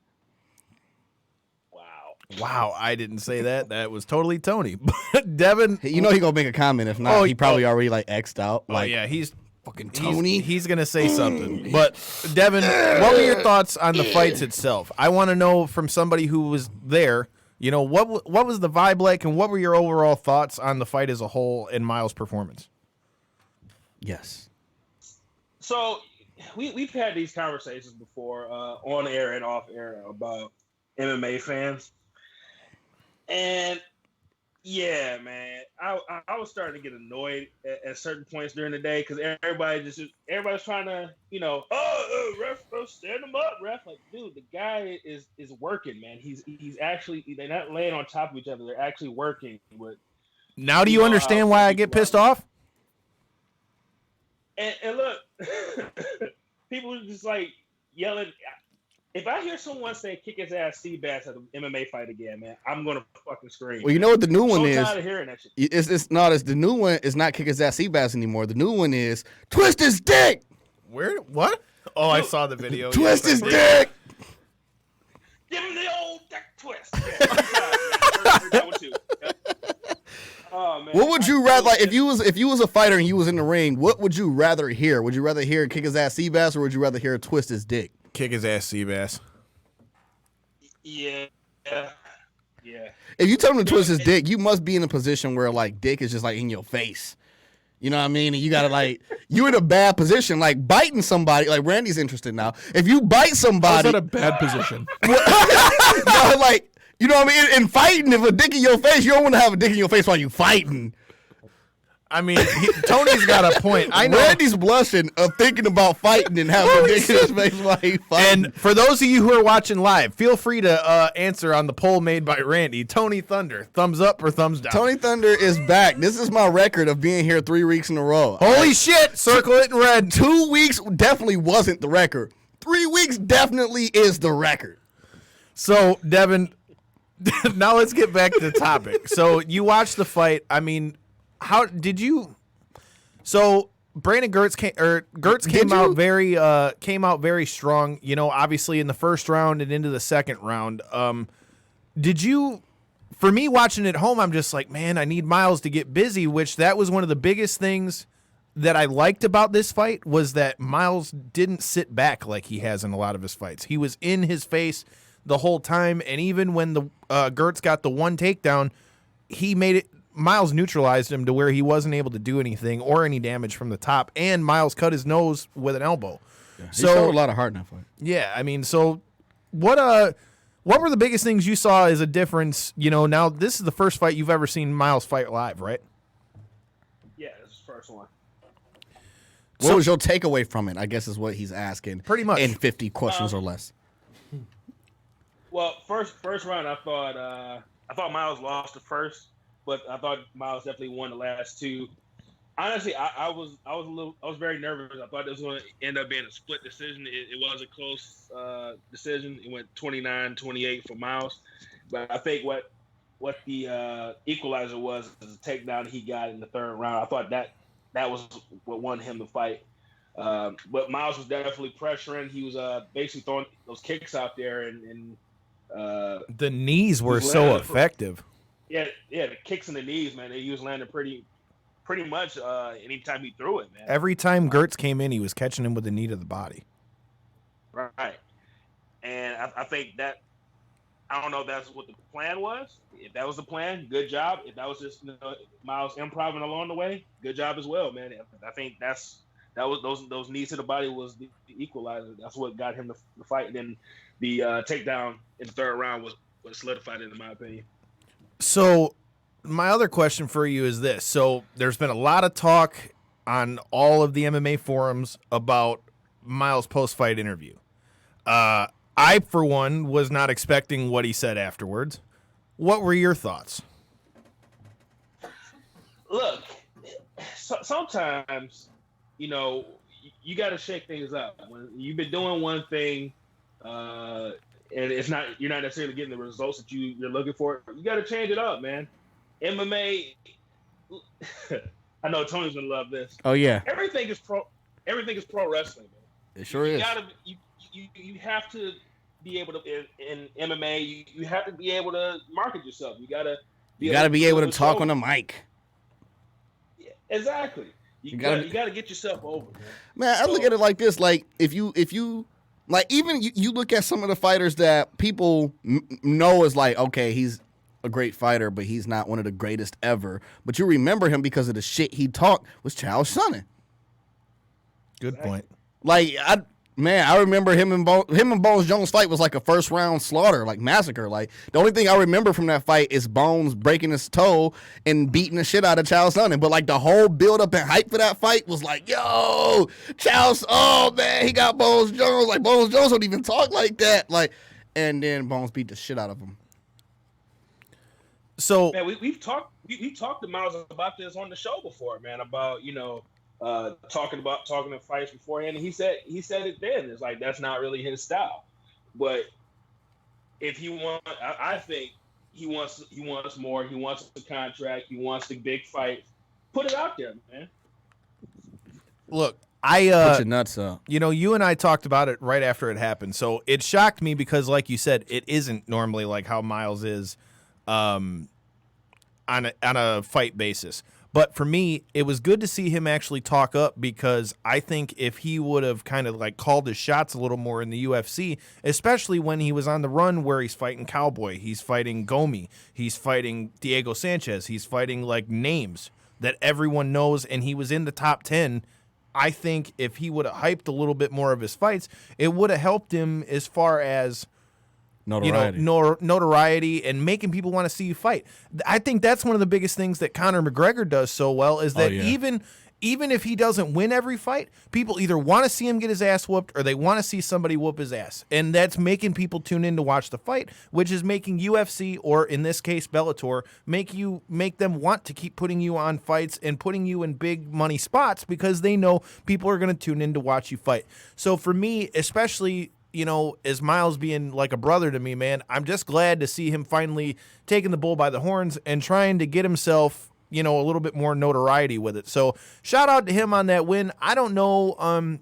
Wow, I didn't say that. That was totally Tony. But Devin, he gonna make a comment. If not, he probably already X'd out. Yeah, he's fucking Tony. He's gonna say something. But Devin, what were your thoughts on the fights itself? I want to know from somebody who was there. What was the vibe like, and what were your overall thoughts on the fight as a whole and Miles' performance? Yes. So we've had these conversations before, on air and off air, about MMA fans, and yeah, man, I was starting to get annoyed at certain points during the day because everybody's trying to, ref, stand him up, ref. Like, dude, the guy is working, man. He's actually, they're not laying on top of each other. They're actually working with. Now, do you understand why I get pissed off? And look, people are just like yelling. If I hear someone say "kick his ass, Seabass" at an MMA fight again, man, I'm gonna fucking scream. Well, you know what the new one is? I'm tired of hearing that shit. It's the new one is not "kick his ass, Seabass" anymore. The new one is "twist his dick." Where? What? Oh, I saw the video. Twist his dick. Give him the man. What would you rather, like, if you was a fighter and you was in the ring, what would you rather hear? Would you rather hear kick his ass Seabass, or would you rather hear twist his dick? Kick his ass, Seabass. Yeah. If you tell him to twist his dick, you must be in a position where, like, dick is just, like, in your face. You know what I mean? And you got to, like, you in a bad position. Like, biting somebody, like, Randy's interested now. If you bite somebody. How's that a bad position? No, like, you know what I mean? In fighting, if a dick in your face, you don't want to have a dick in your face while you fighting. I mean, Tony's got a point. I know. Randy's blushing of thinking about fighting and having a dick in his face while he fighting. And for those of you who are watching live, feel free to answer on the poll made by Randy. Tony Thunder, thumbs up or thumbs down? Tony Thunder is back. This is my record of being here 3 weeks in a row. Holy shit! Circle it in red. 2 weeks definitely wasn't the record. 3 weeks definitely is the record. So, Devin, now let's get back to the topic. So, you watched the fight. I mean, how did you? So, Brandon Gertz came out very strong. You know, obviously in the first round and into the second round. Did you? For me, watching at home, I'm just like, man, I need Miles to get busy. Which that was one of the biggest things that I liked about this fight, was that Miles didn't sit back like he has in a lot of his fights. He was in his face the whole time, and even when the Gertz got the one takedown, he made it. Miles neutralized him to where he wasn't able to do anything or any damage from the top, and Miles cut his nose with an elbow. Yeah, he showed a lot of heart in that fight. Yeah, I mean, so what were the biggest things you saw as a difference? You know, now this is the first fight you've ever seen Miles fight live, right? Yeah, this is the first one. What was your takeaway from it, I guess is what he's asking. Pretty much. In 50 questions or less. Well, first round, I thought Miles lost the first, but I thought Miles definitely won the last two. Honestly, I was very nervous. I thought this was going to end up being a split decision. It was a close decision. It went 29-28 for Miles, but I think what the equalizer was the takedown he got in the third round. I thought that was what won him the fight. But Miles was definitely pressuring. He was basically throwing those kicks out there, and the knees were so effective. Yeah, the kicks in the knees, man. He was landing pretty much anytime he threw it, man. Every time Gertz came in, he was catching him with the knee to the body. Right. And I think that, I don't know if that's what the plan was. If that was the plan, good job. If that was just Miles improving along the way, good job as well, man. I think that was those knees to the body was the equalizer. That's what got him the fight. And then the takedown in the third round was what solidified it, in my opinion. So my other question for you is this. So there's been a lot of talk on all of the MMA forums about Miles' post-fight interview. I, for one, was not expecting what he said afterwards. What were your thoughts? Look, sometimes, you got to shake things up. When you've been doing one thing, and you're not necessarily getting the results that you're looking for, you got to change it up, man. MMA, I know Tony's gonna love this. Oh yeah, everything is pro wrestling, man. It sure is. You have to be able to in MMA. You have to be able to market yourself. You gotta be able to talk on the mic. Yeah, exactly. You gotta get yourself over, man. I look at it like this: like if you like, even you look at some of the fighters that people know is like, okay, he's a great fighter, but he's not one of the greatest ever. But you remember him because of the shit he talked, was Charles Sonnen. Good point. Like I remember him and Bones Jones fight was like a first round slaughter, like massacre. Like the only thing I remember from that fight is Bones breaking his toe and beating the shit out of Charles Sonnen. But like the whole build up and hype for that fight was like, yo, Charles, oh man, he got Bones Jones. Like Bones Jones don't even talk like that. Like, and then Bones beat the shit out of him. So man, we've talked to Miles about this on the show before, man, about talking to fights beforehand, and he said it then. It's like that's not really his style. But if I think he wants more. He wants the contract. He wants the big fight. Put it out there, man. Look, put your nuts up. You and I talked about it right after it happened. So it shocked me because, like you said, it isn't normally like how Miles is. on a fight basis. But for me, it was good to see him actually talk up, because I think if he would have kind of like called his shots a little more in the UFC, especially when he was on the run where he's fighting Cowboy, he's fighting Gomi, he's fighting Diego Sanchez, he's fighting like names that everyone knows, and he was in the top 10. I think if he would have hyped a little bit more of his fights, it would have helped him as far as Notoriety. Notoriety and making people want to see you fight. I think that's one of the biggest things that Conor McGregor does so well, is that even if he doesn't win every fight, people either want to see him get his ass whooped or they want to see somebody whoop his ass. And that's making people tune in to watch the fight, which is making UFC, or in this case Bellator, make them want to keep putting you on fights and putting you in big money spots, because they know people are going to tune in to watch you fight. So for me, especially, as Miles being like a brother to me, man, I'm just glad to see him finally taking the bull by the horns and trying to get himself, a little bit more notoriety with it. So shout out to him on that win. I don't know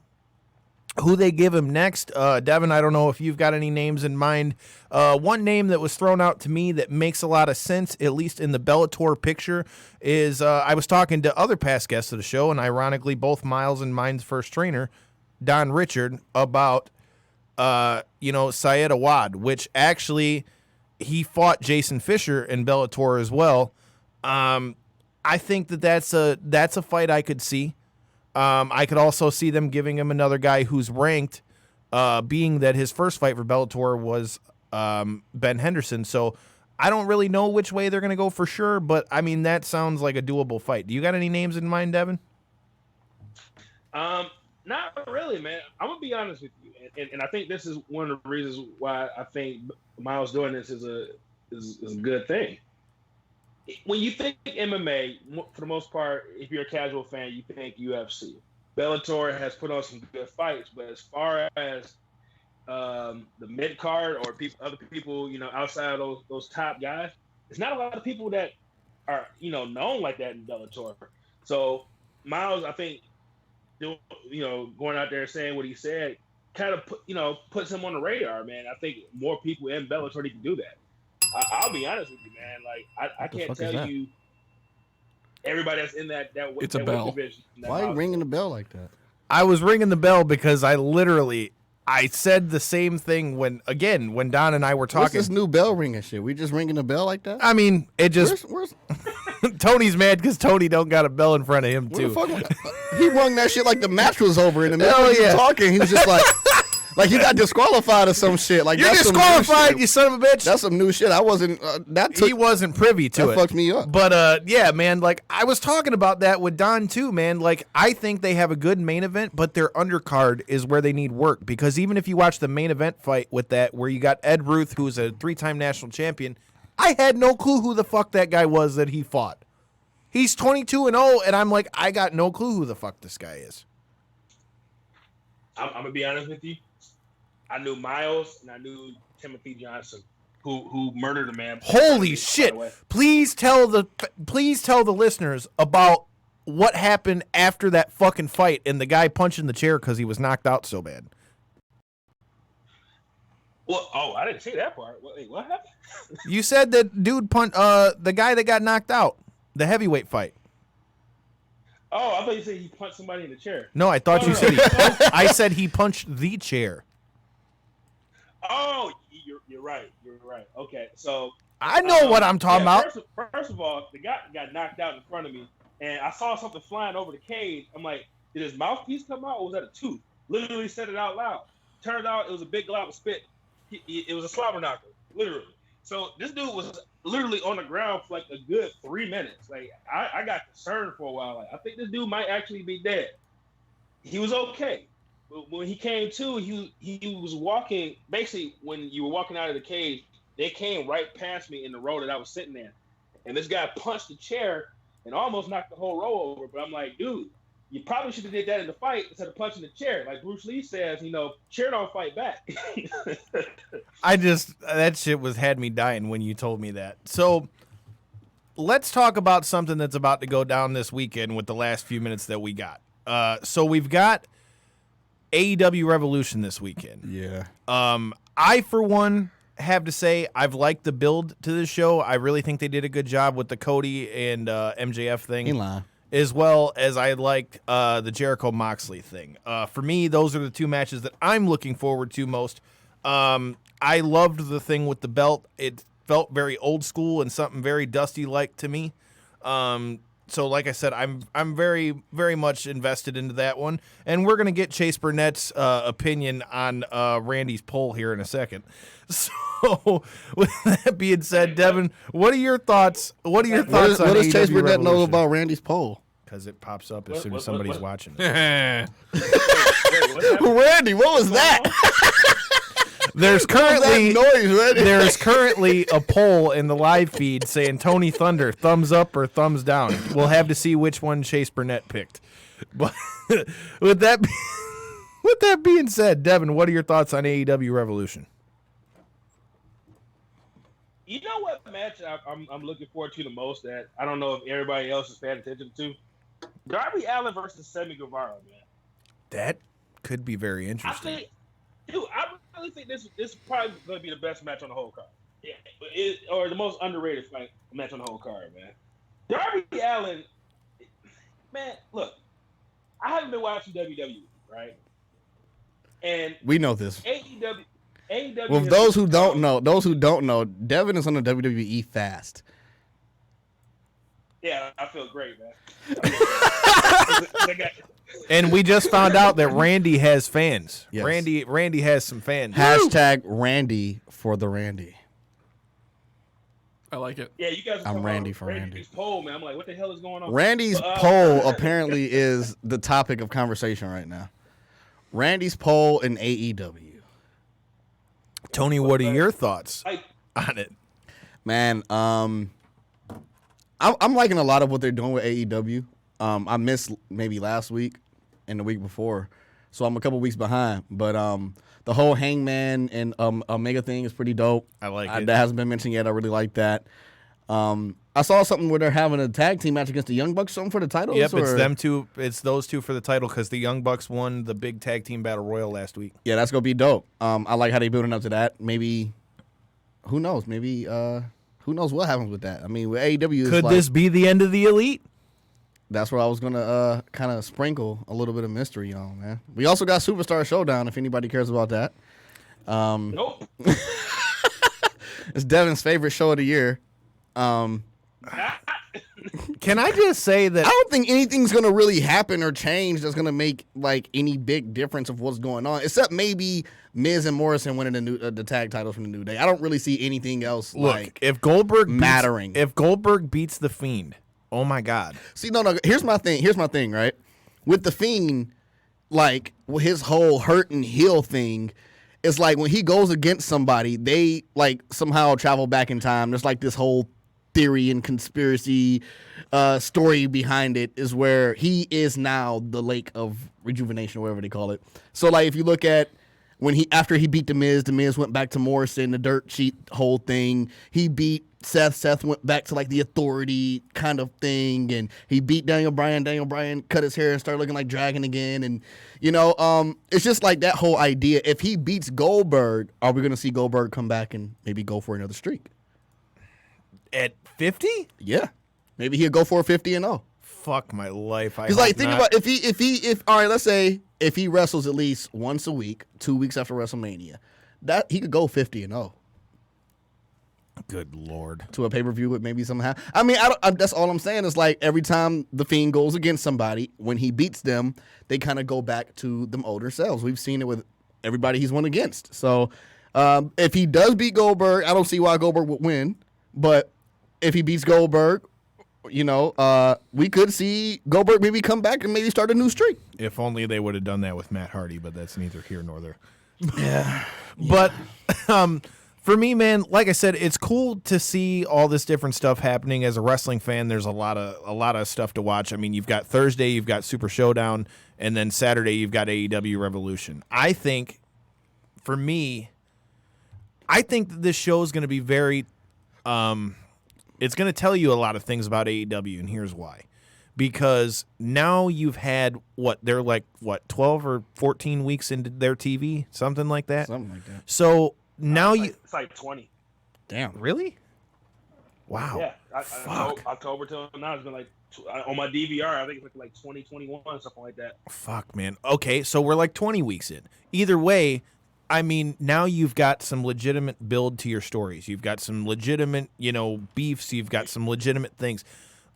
who they give him next. Devin, I don't know if you've got any names in mind. One name that was thrown out to me that makes a lot of sense, at least in the Bellator picture, is I was talking to other past guests of the show, and ironically both Miles and mine's first trainer, Don Richard, about Syed Awad, which actually he fought Jason Fisher in Bellator as well. I think that's a fight I could see. I could also see them giving him another guy who's ranked, being that his first fight for Bellator was Ben Henderson. So I don't really know which way they're going to go for sure, but I mean, that sounds like a doable fight. Do you got any names in mind, Devin? Not really, man. I'm gonna be honest with you, and I think this is one of the reasons why I think Miles doing this is a good thing. When you think MMA, for the most part, if you're a casual fan, you think UFC. Bellator has put on some good fights, but as far as the mid card or other people, outside of those top guys, there's not a lot of people that are known like that in Bellator. So Miles, I think, going out there and saying what he said, kind of puts him on the radar, man. I think more people in Bellator need to do that. I'll be honest with you, man. Like I can't tell you everybody that's in that it's a bell. division. Why are you ringing the bell like that? I was ringing the bell because I said the same thing when Don and I were talking. What's this new bell ringing shit? We just ringing the bell like that? I mean, it just Where's Tony's mad because Tony don't got a bell in front of him where too. the fuck? He rung that shit like the match was over in the middle Hell of you yeah. talking. He was just like he got disqualified or some shit. Like You're that's some new disqualified, shit. you son of a bitch. That's some new shit. I wasn't. He wasn't privy to that it. fucked me up. But yeah, man. Like I was talking about that with Don too, man. Like I think they have a good main event, but their undercard is where they need work. Because even if you watch the main event fight with that, where you got Ed Ruth, who's a 3-time national champion, I had no clue who the fuck that guy was that he fought. He's 22-0, and I'm like, I got no clue who the fuck this guy is. I'm gonna be honest with you. I knew Miles and I knew Timothy Johnson, who murdered a man. Holy shit! Please tell the listeners about what happened after that fucking fight and the guy punching the chair because he was knocked out so bad. Well, I didn't see that part. Wait, what happened? You said that dude the guy that got knocked out, the heavyweight fight. Oh, I thought you said he punched somebody in the chair. No, I thought you said I said he punched the chair. Oh, you're right. You're right. Okay, so I know what I'm talking about. First of all, the guy got knocked out in front of me, and I saw something flying over the cage. I'm like, did his mouthpiece come out, or was that a tooth? Literally said it out loud. Turned out it was a big glob of spit. It was a slobber knocker, literally. So this dude was literally on the ground for like a good 3 minutes. Like I got concerned for a while. Like I think this dude might actually be dead. He was okay. But when he came to, he was walking. Basically, when you were walking out of the cage, they came right past me in the row that I was sitting in, and this guy punched the chair and almost knocked the whole row over. But I'm like, dude, you probably should have did that in the fight instead of punching the chair. Like Bruce Lee says, chair don't fight back. That shit had me dying when you told me that. So let's talk about something that's about to go down this weekend with the last few minutes that we got. So we've got AEW Revolution this weekend. Yeah. I, for one, have to say I've liked the build to this show. I really think they did a good job with the Cody and MJF thing. In line. As well as I liked the Jericho-Moxley thing. For me, those are the two matches that I'm looking forward to most. I loved the thing with the belt. It felt very old school and something very Dusty-like to me. So, like I said, I'm very, very much invested into that one. And we're going to get Chase Burnett's opinion on Randy's poll here in a second. So, with that being said, Devin, what are your thoughts? What does Chase Burnett know about Randy's poll? Because it pops up as soon as somebody's watching it. Randy, what was that? There's currently a poll in the live feed saying Tony Thunder, thumbs up or thumbs down. We'll have to see which one Chase Burnett picked. But with that being said, Devin, what are your thoughts on AEW Revolution? You know what match I'm looking forward to the most that I don't know if everybody else is paying attention to? Darby Allin versus Sammy Guevara, man. That could be very interesting. I really think this is probably going to be the best match on the whole card. Yeah, or the most underrated match on the whole card, man. Darby Allin, man, look, I haven't been watching WWE, right? And we know this. AEW. Well, those who don't know, Devin is on the WWE fast. Yeah, I feel great, man. And we just found out that Randy has fans. Yes. Randy has some fans. Hashtag Randy for the Randy. I like it. Yeah, you guys. I'm Randy for Randy. Randy's poll, man. I'm like, what the hell is going on? Randy's poll apparently is the topic of conversation right now. Randy's poll in AEW. Tony, what are your thoughts on it? Man, I'm liking a lot of what they're doing with AEW. I missed maybe last week and the week before, so I'm a couple weeks behind. But the whole Hangman and Omega thing is pretty dope. I like it. That hasn't been mentioned yet. I really like that. I saw something where they're having a tag team match against the Young Bucks, something for the titles. Yep, it's them two. It's those two for the title because the Young Bucks won the big tag team battle royal last week. Yeah, that's gonna be dope. I like how they building up to that. Maybe, who knows? Maybe who knows what happens with that? I mean, with AEW, could this be the end of the Elite? That's where I was gonna kind of sprinkle a little bit of mystery on, man. We also got Superstar Showdown if anybody cares about that. Nope. It's Devin's favorite show of the year. Can I just say that I don't think anything's gonna really happen or change that's gonna make like any big difference of what's going on, except maybe Miz and Morrison winning the tag titles from the New Day. I don't really see anything else. Look, if Goldberg mattering, if Goldberg beats the Fiend, oh my God. See, no. Here's my thing, right? With the Fiend, like his whole hurt and heal thing. It's like when he goes against somebody, they like somehow travel back in time. There's like this whole theory and conspiracy story behind it is where he is now the Lake of Rejuvenation or whatever they call it. So like if you look at when after he beat the Miz went back to Morrison, the dirt sheet whole thing. He beat Seth went back to like the Authority kind of thing, and he beat Daniel Bryan cut his hair and started looking like Dragon again, and it's just like that whole idea. If he beats Goldberg, are we gonna see Goldberg come back and maybe go for another streak? At 50? Yeah. Maybe he'll go for a 50-0. Fuck my life. Because like think about if all right, let's say if he wrestles at least once a week, 2 weeks after WrestleMania, that he could go 50-0. Good Lord. To a pay-per-view with maybe somehow. I mean, that's all I'm saying is like every time the Fiend goes against somebody, when he beats them, they kind of go back to them older selves. We've seen it with everybody he's won against. So if he does beat Goldberg, I don't see why Goldberg would win. But if he beats Goldberg, we could see Goldberg maybe come back and maybe start a new streak. If only they would have done that with Matt Hardy, but that's neither here nor there. Yeah. But for me, man, like I said, it's cool to see all this different stuff happening. As a wrestling fan, there's a lot of stuff to watch. I mean, you've got Thursday, you've got Super Showdown, and then Saturday you've got AEW Revolution. I think, for me, that this show is going to be very it's going to tell you a lot of things about AEW, and here's why. Because now you've had, they're like, 12 or 14 weeks into their TV? Something like that? Something like that. So now it's like 20. Damn. Really? Wow. Yeah, Fuck. October till now it's been like on my DVR. I think it's like 2021 something like that. Fuck, man. Okay, so we're like 20 weeks in. Either way, I mean, now you've got some legitimate build to your stories. You've got some legitimate, beefs. You've got some legitimate things.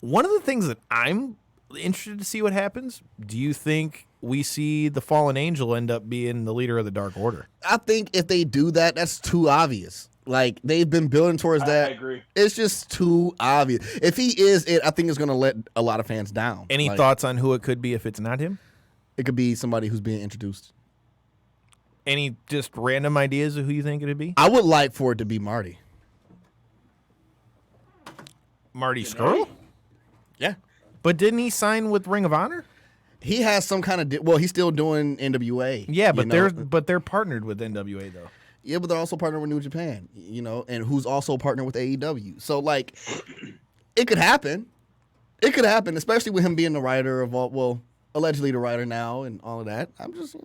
One of the things that I'm interested to see what happens, do you think we see the fallen angel end up being the leader of the Dark Order? I think if they do that, that's too obvious. Like, they've been building towards that. I agree. It's just too obvious. If he is it, I think it's going to let a lot of fans down. Any thoughts on who it could be if it's not him? It could be somebody who's being introduced. Any just random ideas of who you think it'd be? I would like for it to be Marty. Marty Scurll? Yeah. But didn't he sign with Ring of Honor? He has some kind of well, he's still doing NWA. Yeah, but they're partnered with NWA though. Yeah, but they're also partnered with New Japan, and who's also partnered with AEW. So like, it could happen. It could happen, especially with him being the writer of allegedly the writer now and all of that. I'm just,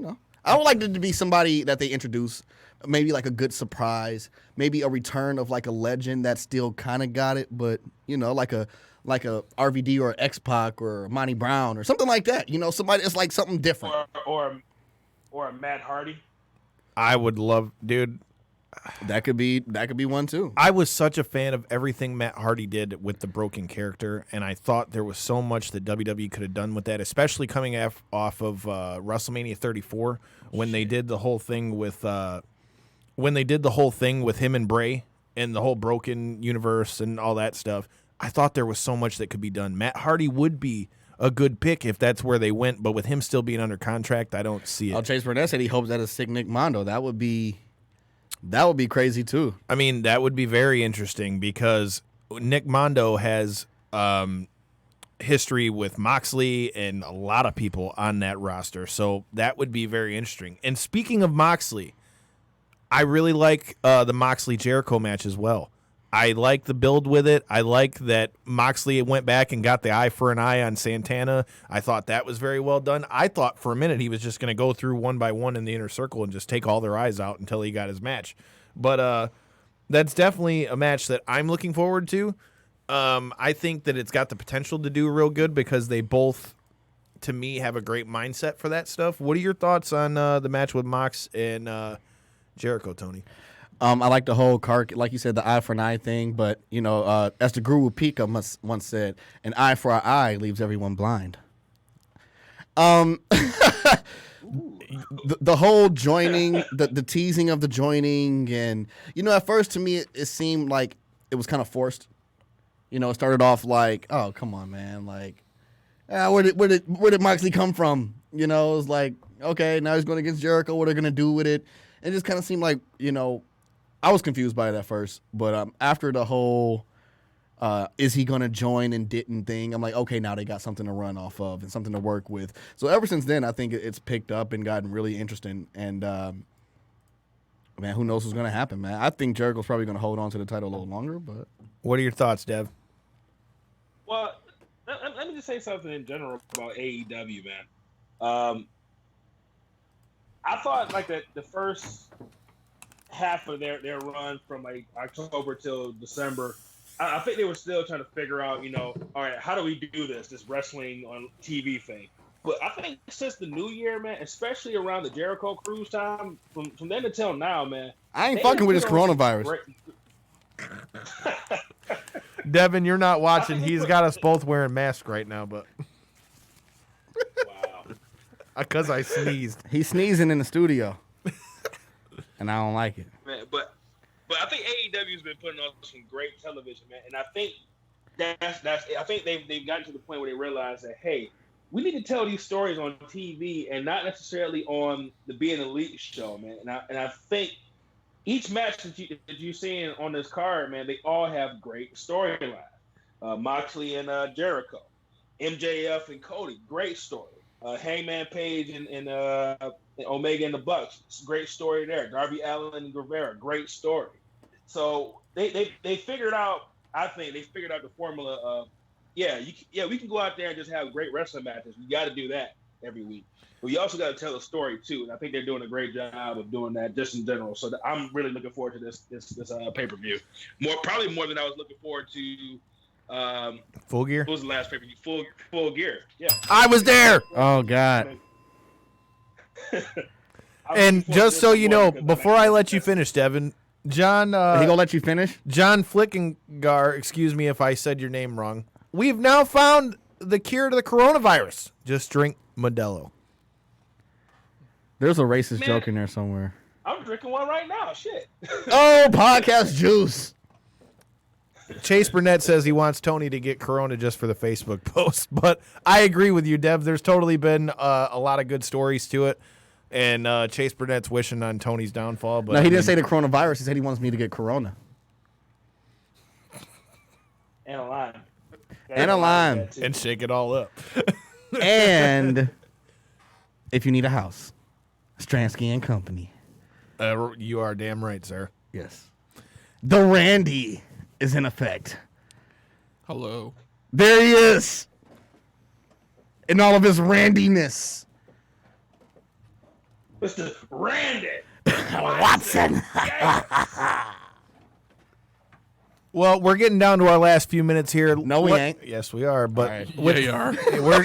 I would like it to be somebody that they introduce, maybe like a good surprise, maybe a return of like a legend that still kind of got it, but like a RVD or X-Pac or Monty Brown or something like that. Somebody that's like something different. Or a Matt Hardy. I would love, dude. That could be one too. I was such a fan of everything Matt Hardy did with the broken character, and I thought there was so much that WWE could have done with that, especially coming off of WrestleMania 34 when they did the whole thing with him and Bray and the whole broken universe and all that stuff. I thought there was so much that could be done. Matt Hardy would be a good pick if that's where they went, but with him still being under contract, I don't see it. Chase Burnett said he hopes that is sick Nick Mondo. That would be crazy too. I mean, that would be very interesting because Nick Mondo has history with Moxley and a lot of people on that roster, so that would be very interesting. And speaking of Moxley, I really like the Moxley-Jericho match as well. I like the build with it. I like that Moxley went back and got the eye for an eye on Santana. I thought that was very well done. I thought for a minute he was just going to go through one by one in the inner circle and just take all their eyes out until he got his match. But that's definitely a match that I'm looking forward to. I think that it's got the potential to do real good because they both, to me, have a great mindset for that stuff. What are your thoughts on the match with Mox and Jericho, Tony? I like the whole like you said, the eye for an eye thing. But as the Guru Pika once said, an eye for an eye leaves everyone blind. The whole joining, the teasing of the joining, and at first to me it seemed like it was kind of forced. It started off like, oh come on, man, like, where did Moxley come from? It was like, okay, now he's going against Jericho. What are they gonna do with it? It just kind of seemed like I was confused by it at first, but after the whole is he going to join and didn't thing, I'm like, okay, now they got something to run off of and something to work with. So ever since then, I think it's picked up and gotten really interesting. And, man, who knows what's going to happen, man. I think Jericho's probably going to hold on to the title a little longer. But what are your thoughts, Dev? Well, let me just say something in general about AEW, man. I thought, like, the first half of their run from like October till December, I think they were still trying to figure out, all right, how do we do this wrestling on TV thing? But I think since the new year, man, especially around the Jericho Cruise time, from then until now, man, I ain't fucking with this coronavirus. Devin, you're not watching. He's got us both wearing masks right now, but wow, because I sneezed. He's sneezing in the studio. And I don't like it. Man, but I think AEW's been putting on some great television, man. And I think that's I think they've gotten to the point where they realize that, hey, we need to tell these stories on TV and not necessarily on the Being Elite show, man. And I think each match that you're seeing on this card, man, they all have great storylines. Moxley and Jericho, MJF and Cody, great story. Hangman Page and Omega and the Bucks, great story there. Darby Allin and Guevara, great story. So they figured out. I think they figured out the formula of we can go out there and just have great wrestling matches. We got to do that. every week. But you also got to tell a story too, and I think they're doing a great job of doing that just in general. So I'm really looking forward to this pay-per-view, probably more than I was looking forward to. Full Gear. What was the last pay-per-view? Full Gear. Yeah. I was there. Oh God. And just so you know, before I let you finish, Devin, John. He gonna let you finish? John Flickengar. Excuse me if I said your name wrong. We've now found the cure to the coronavirus. Just drink Modelo. There's a racist joke in there somewhere. I'm drinking one right now. Shit. Oh, podcast juice. Chase Burnett says he wants Tony to get Corona just for the Facebook post, but I agree with you, Dev. There's totally been a lot of good stories to it, and Chase Burnett's wishing on Tony's downfall. But no, he didn't say the coronavirus. He said he wants me to get Corona. And a lime. And a lime. And shake it all up. And if you need a house, Stransky and Company. You are damn right, sir. Yes. The Randy is in effect. Hello. There he is. In all of his Randiness. Mr. Randy Watson. Well, we're getting down to our last few minutes here. No, we ain't. Yes, we are. But Right. Yeah, you are.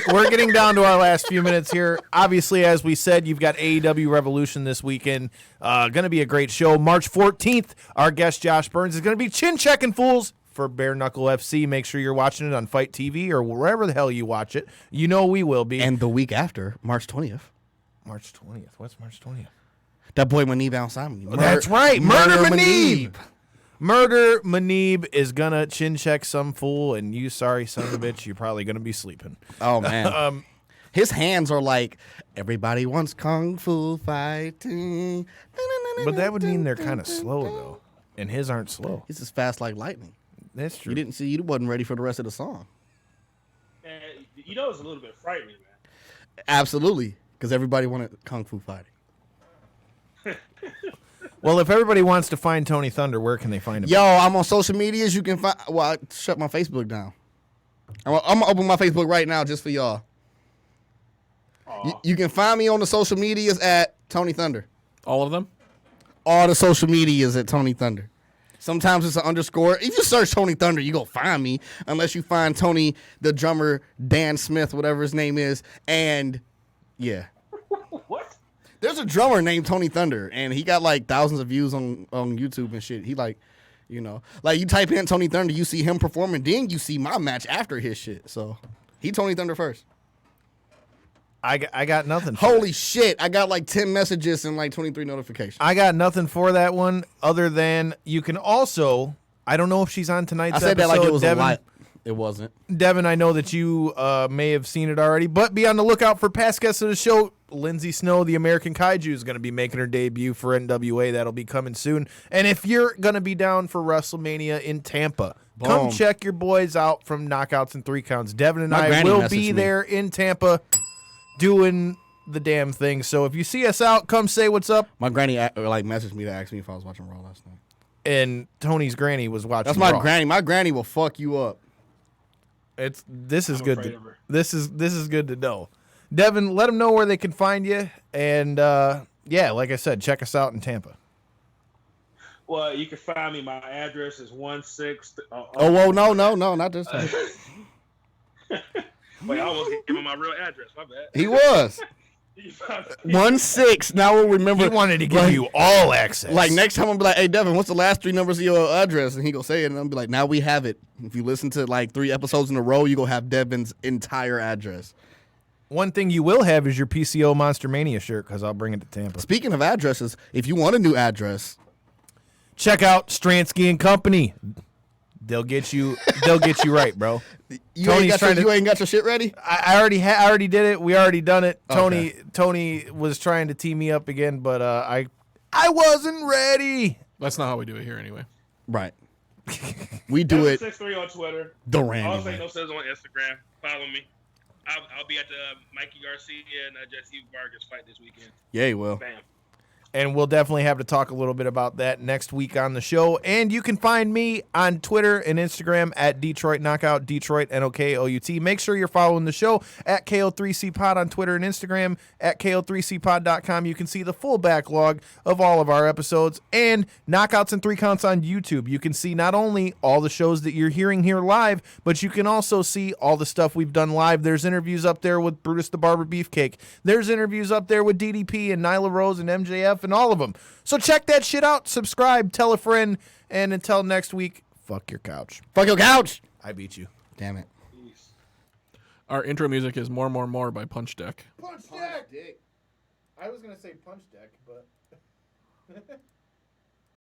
we're getting down to our last few minutes here. Obviously, as we said, you've got AEW Revolution this weekend. Going to be a great show. March 14th, our guest Josh Burns is going to be chin-checking fools for Bare Knuckle FC. Make sure you're watching it on Fight TV or wherever the hell you watch it. You know we will be. And the week after, March 20th. March 20th. What's March 20th? That boy Manib outside me. That's right. Murder Manib. Murder Manib is going to chin-check some fool, and you sorry son of a bitch, you're probably going to be sleeping. Oh, man. His hands are like, everybody wants kung fu fighting. But that would mean they're kind of slow, though. And his aren't slow. He's just fast like lightning. That's true. You wasn't ready for the rest of the song. Man, you know it's a little bit frightening, man. Absolutely. Because everybody wanted kung fu fighting. Well, if everybody wants to find Tony Thunder, where can they find him? Yo, I'm on social medias. You can find. Well, I shut my Facebook down. I'm gonna open my Facebook right now just for y'all. You can find me on the social medias at Tony Thunder. All of them? All the social medias at Tony Thunder. Sometimes it's an underscore. If you search Tony Thunder, you go find me. Unless you find Tony, the drummer, Dan Smith, whatever his name is, and yeah. What? There's a drummer named Tony Thunder, and he got like thousands of views on YouTube and shit. He like, you type in Tony Thunder, you see him performing, then you see my match after his shit. So he Tony Thunder first. I got nothing. Holy shit! I got like 10 messages and like 23 notifications. I got nothing for that one other than you can also. I don't know if she's on tonight's I said episode. that like it was Devin, a lot. It wasn't. Devin, I know that you may have seen it already, but be on the lookout for past guests of the show. Lindsay Snow, the American Kaiju, is going to be making her debut for NWA. That'll be coming soon. And if you're going to be down for WrestleMania in Tampa, come check your boys out from Knockouts and 3 Counts. Devin and I will be there in Tampa doing the damn thing. So if you see us out, come say what's up. My granny messaged me to ask me if I was watching Raw last night. And Tony's granny was watching. That's my Raw. granny. My granny will fuck you up. This is good to know. Devin, let them know where they can find you, and like I said, check us out in Tampa. Well, you can find me. My address is 16. No, not this time. Wait, I almost gave him my real address. My bad. He was 16. Now we'll remember. He wanted to give you all access. Like next time, I'm be like, "Hey, Devin, what's the last 3 numbers of your address?" And he go say it, and I'm be like, "Now we have it." If you listen to like 3 episodes in a row, you go have Devin's entire address. One thing you will have is your PCO Monster Mania shirt, because I'll bring it to Tampa. Speaking of addresses, if you want a new address, check out Stransky and Company. They'll get you right, bro. You ain't got your shit ready? I already did it. We already done it. Okay. Tony was trying to tee me up again, but I wasn't ready. That's not how we do it here anyway. Right. We do it. 63 on Twitter. The Randy. Also, no says on Instagram. Follow me. I'll be at the Mikey Garcia and Jesse Vargas fight this weekend. Yeah, he will. Bam. And we'll definitely have to talk a little bit about that next week on the show. And you can find me on Twitter and Instagram at Detroit Knockout, Detroit Knockout. Make sure you're following the show at KO3C Pod on Twitter and Instagram, at KO3CPod.com. You can see the full backlog of all of our episodes and Knockouts and 3 Counts on YouTube. You can see not only all the shows that you're hearing here live, but you can also see all the stuff we've done live. There's interviews up there with Brutus the Barber Beefcake. There's interviews up there with DDP and Nyla Rose and MJF and all of them. So check that shit out. Subscribe, tell a friend, and until next week, fuck your couch. Fuck your couch. I beat you. Damn it. Our intro music is More, More, More by Punch Deck. Punch Deck! I was going to say Punch Deck, but...